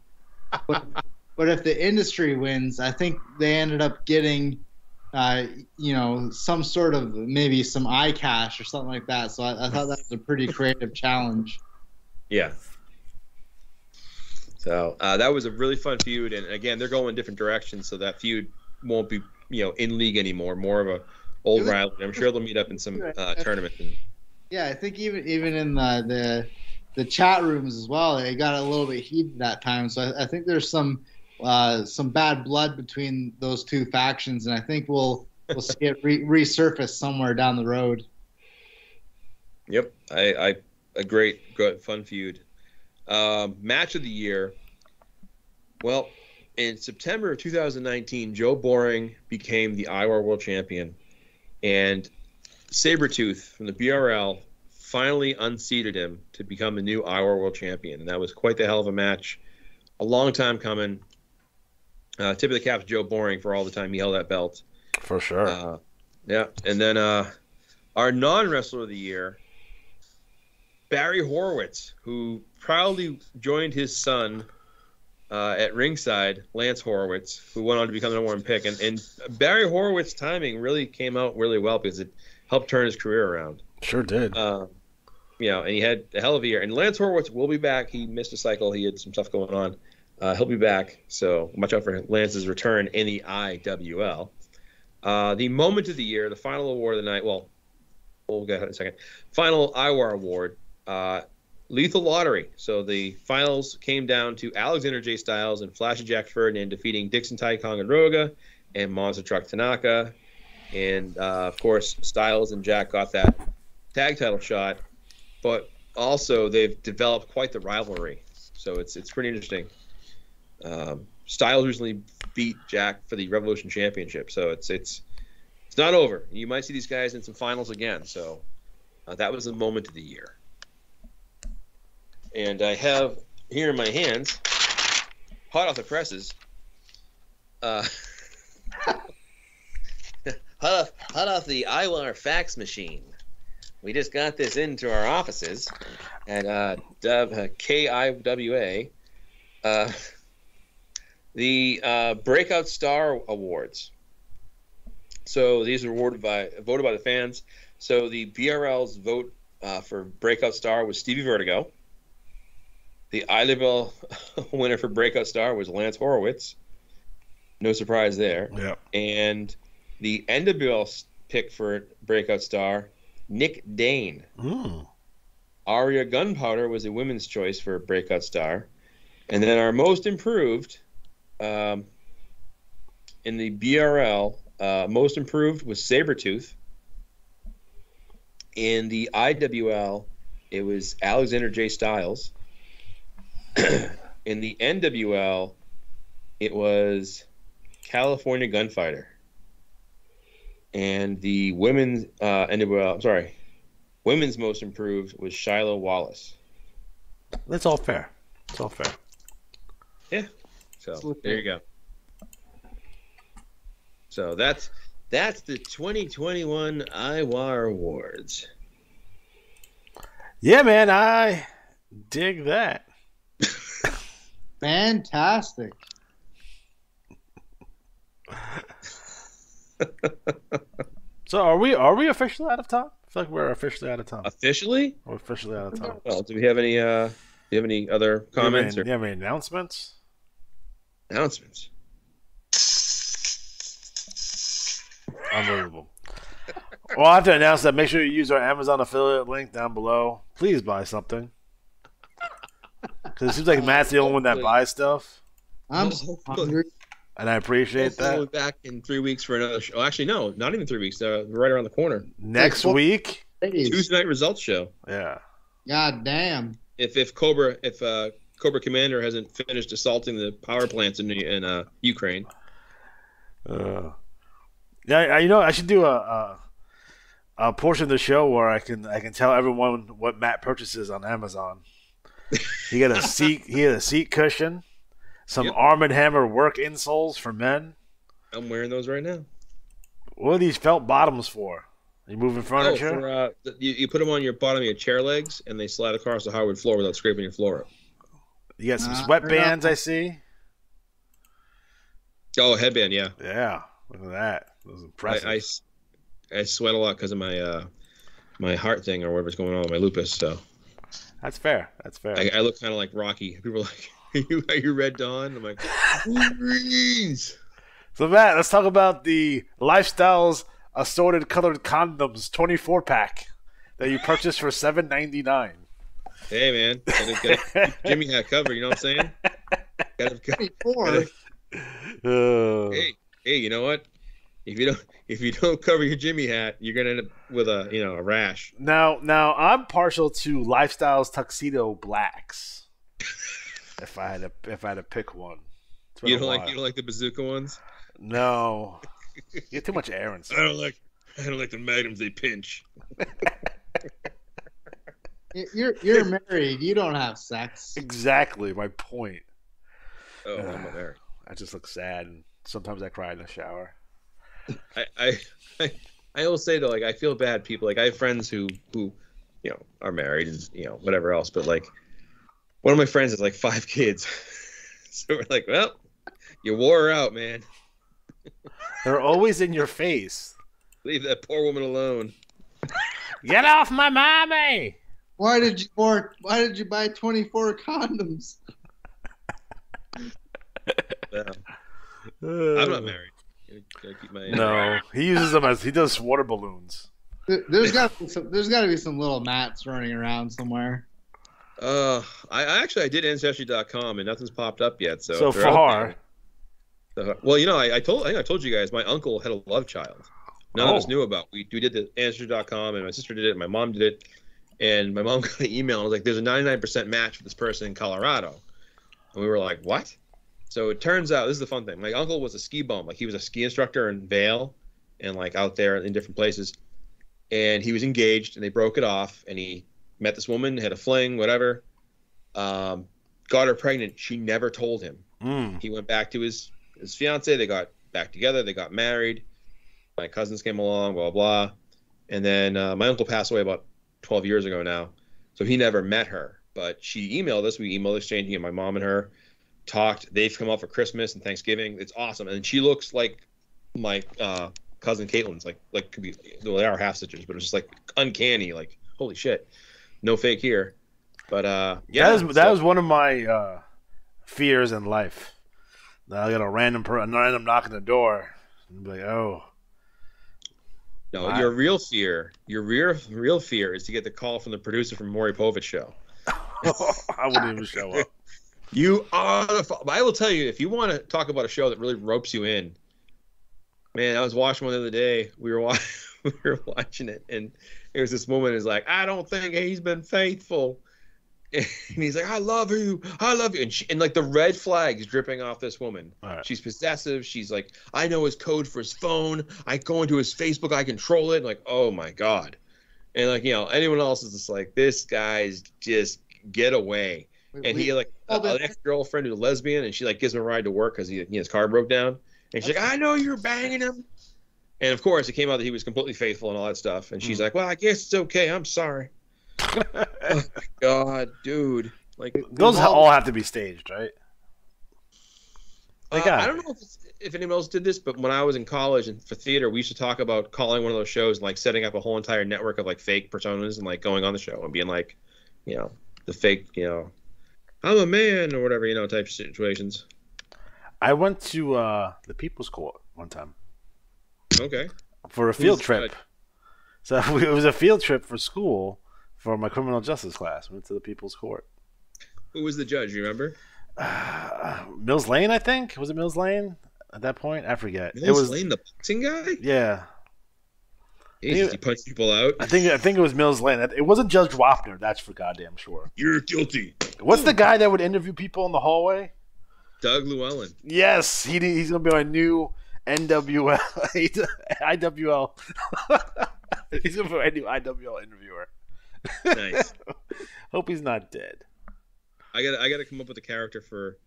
But if the Industry wins, I think they ended up getting, some sort of maybe some iCash or something like that. So I thought that was a pretty creative challenge. Yeah. So that was a really fun feud, and again, they're going in different directions, so that feud won't be in league anymore. More of a old rivalry. I'm sure they'll meet up in some tournament. Yeah, I think even in the chat rooms as well, it got a little bit heated that time. So I think there's some bad blood between those two factions, and I think we'll see it resurface somewhere down the road. Yep, a great, good, fun feud. Match of the year. Well, in September of 2019, Joe Boring became the Iwar World Champion, and Sabretooth from the BRL finally unseated him to become the new Iwar World Champion, and that was quite the hell of a match. A long time coming. Tip of the cap to Joe Boring for all the time he held that belt. For sure. Yeah, and then our non-wrestler of the year, Barry Horowitz, who proudly joined his son at ringside, Lance Horowitz, who went on to become the #1 pick. And Barry Horowitz's timing really came out really well because it helped turn his career around. Sure did. And he had a hell of a year. And Lance Horowitz will be back. He missed a cycle. He had some stuff going on. He'll be back, so watch out for Lance's return in the IWL. The moment of the year, the final award of the night. Well, we'll get in a second. Final Iwar award. Lethal Lottery. So the finals came down to Alexander J. Styles and Flashy Jack Ferdinand defeating Dixon Tai Kong and Roga and Monster Truck Tanaka. And, of course, Styles and Jack got that tag title shot. But also they've developed quite the rivalry. So it's pretty interesting. Styles recently beat Jack for the Revolution Championship. So it's not over. You might see these guys in some finals again. So that was the moment of the year. And I have here in my hands, hot off the presses, hot off the Iwar fax machine. We just got this into our offices at KIWA. The Breakout Star Awards. So these are voted by the fans. So the BRL's vote for Breakout Star was Stevie Vertigo. The IWL winner for Breakout Star was Lance Horowitz. No surprise there. Yeah. And the NWL pick for Breakout Star, Nick Dane. Aria Gunpowder was the women's choice for Breakout Star. And then our most improved in the BRL, most improved was Sabretooth. In the IWL, it was Alexander J. Styles. In the NWL, it was California Gunfighter. And the women's women's most improved was Shiloh Wallace. That's all fair. It's all fair. Yeah. So there you go. So that's the 2021 Iwar Awards. Yeah, man, I dig that. Fantastic. So are we officially out of time? I feel like we're officially out of time. Officially? We're officially out of time. Well, do we have any other comments? Do you have any announcements? Announcements. Unbelievable. Well, I have to announce that. Make sure you use our Amazon affiliate link down below. Please buy something. Because it seems like Matt's the only one that buys stuff. I'm hungry. And I appreciate that. We'll be back in 3 weeks for another show. Oh, actually, no, not even 3 weeks. We're right around the corner. Next week? Tuesday night results show. Yeah. God damn. If Cobra Commander hasn't finished assaulting the power plants in Ukraine. Yeah, I should do a portion of the show where I can tell everyone what Matt purchases on Amazon. He got a seat cushion, some Arm & Hammer work insoles for men. I'm wearing those right now. What are these felt bottoms for? Are you moving furniture? You put them on your bottom of your chair legs, and they slide across the hardwood floor without scraping your floor up. You got some sweatbands, I see. Oh, headband, yeah. Yeah, look at that. That was impressive. I sweat a lot because of my heart thing or whatever's going on with my lupus. So that's fair. That's fair. I look kind of like Rocky. People are like, "Are you Red Dawn?" I'm like, Wolverines. So Matt, let's talk about the Lifestyles assorted colored condoms 24-pack that you purchased for $7.99. Hey man, gotta Jimmy hat covered. You know what I'm saying? 24. Hey, you know what? If you don't cover your Jimmy hat, you're gonna end up with a rash. Now I'm partial to Lifestyles tuxedo blacks. if I had to pick one. You don't like the bazooka ones? No. You get too much air inside. I don't like the magnums they pinch. You're married. You don't have sex. Exactly my point. Oh, I'm not married. I just look sad, and sometimes I cry in the shower. I always say though, like I feel bad people. Like I have friends who are married and whatever else, but like one of my friends has like 5 kids, so we're like, well, you wore her out, man. They're always in your face. Leave that poor woman alone. Get off my mommy! Why did you buy 24 condoms? I'm not married. Gotta keep my no, he uses them he does water balloons. There's got to be some little mats running around somewhere. I did Ancestry.com and nothing's popped up yet. So far. Well, I told you guys my uncle had a love child. None of us knew about. We did the Ancestry.com and my sister did it. And my mom did it, and my mom got an email and was like, "There's a 99% match with this person in Colorado," and we were like, "What?" So it turns out, this is the fun thing. My uncle was a ski bum. Like he was a ski instructor in Vail and like out there in different places. And he was engaged and they broke it off and he met this woman, had a fling, whatever. Got her pregnant. She never told him. He went back to his fiance. They got back together. They got married. My cousins came along, blah, blah. And then my uncle passed away about 12 years ago now. So he never met her. But she emailed us. We emailed exchanging, my mom and her talked. They've come out for Christmas and Thanksgiving. It's awesome, and she looks like my cousin Caitlin's. Like could be, well, they are half sisters, but it's just like uncanny. Like holy shit, no fake here. But yeah, that was one of my fears in life. I got a random knock on the door and be like, oh. No, your real fear is to get the call from the producer from Maury Povich show. I wouldn't even show up. You are I will tell you, if you want to talk about a show that really ropes you in, man, I was watching one the other day. We were watching it, and there was this woman who's like, I don't think he's been faithful. And he's like, I love you. And like the red flag is dripping off this woman. Right. She's possessive. She's like, I know his code for his phone. I go into his Facebook. I control it. And like, oh my God. And like, anyone else is just like, this guy's just get away. And he like an ex-girlfriend who's a lesbian, and she like gives him a ride to work because his car broke down. And she's like, I know you're banging him. And of course, it came out that he was completely faithful and all that stuff. And she's like, well, I guess it's okay. I'm sorry. Oh my God, dude! Like those all have to be staged, right? I don't know if anyone else did this, but when I was in college and for theater, we used to talk about calling one of those shows and like setting up a whole entire network of like fake personas and like going on the show and being like, the fake, I'm a man or whatever, type of situations. I went to the People's Court one time Okay. for a field trip. So it was a field trip for school for my criminal justice class. We went to the People's Court. Who was the judge? You remember? Mills Lane, I think. Was it Mills Lane at that point? I forget. Mills Lane, the boxing guy? Yeah. He punched people out. I think it was Mills Lane. It wasn't Judge Wapner. That's for goddamn sure. You're guilty. What's the guy that would interview people in the hallway? Doug Llewellyn. Yes, he's gonna be our new NWL IWL. He's gonna be our new IWL interviewer. Nice. Hope he's not dead. I gotta come up with a character for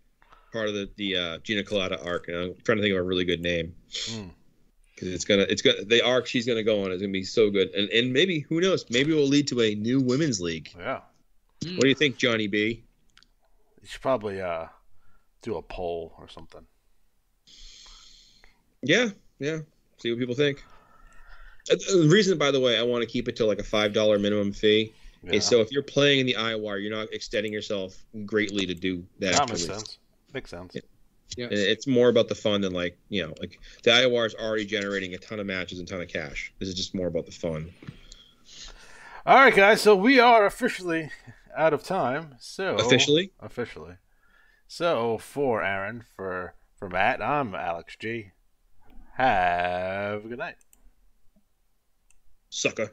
part of the Gina Colada arc, and I'm trying to think of a really good name. Because the arc she's gonna go on is gonna be so good, and maybe, who knows, maybe it will lead to a new women's league. Yeah. What do you think, Johnny B? You should probably do a poll or something. Yeah. See what people think. The reason, by the way, I want to keep it to like a $5 minimum fee is so if you're playing in the Iwar, you're not extending yourself greatly to do that. That makes sense. Makes sense. Yeah. It's more about the fun than like the Iwar is already generating a ton of matches and a ton of cash. This is just more about the fun. All right, guys. So we are officially out of time. So officially. So for Aaron, for Matt, I'm Alex G. Have a good night. Sucker.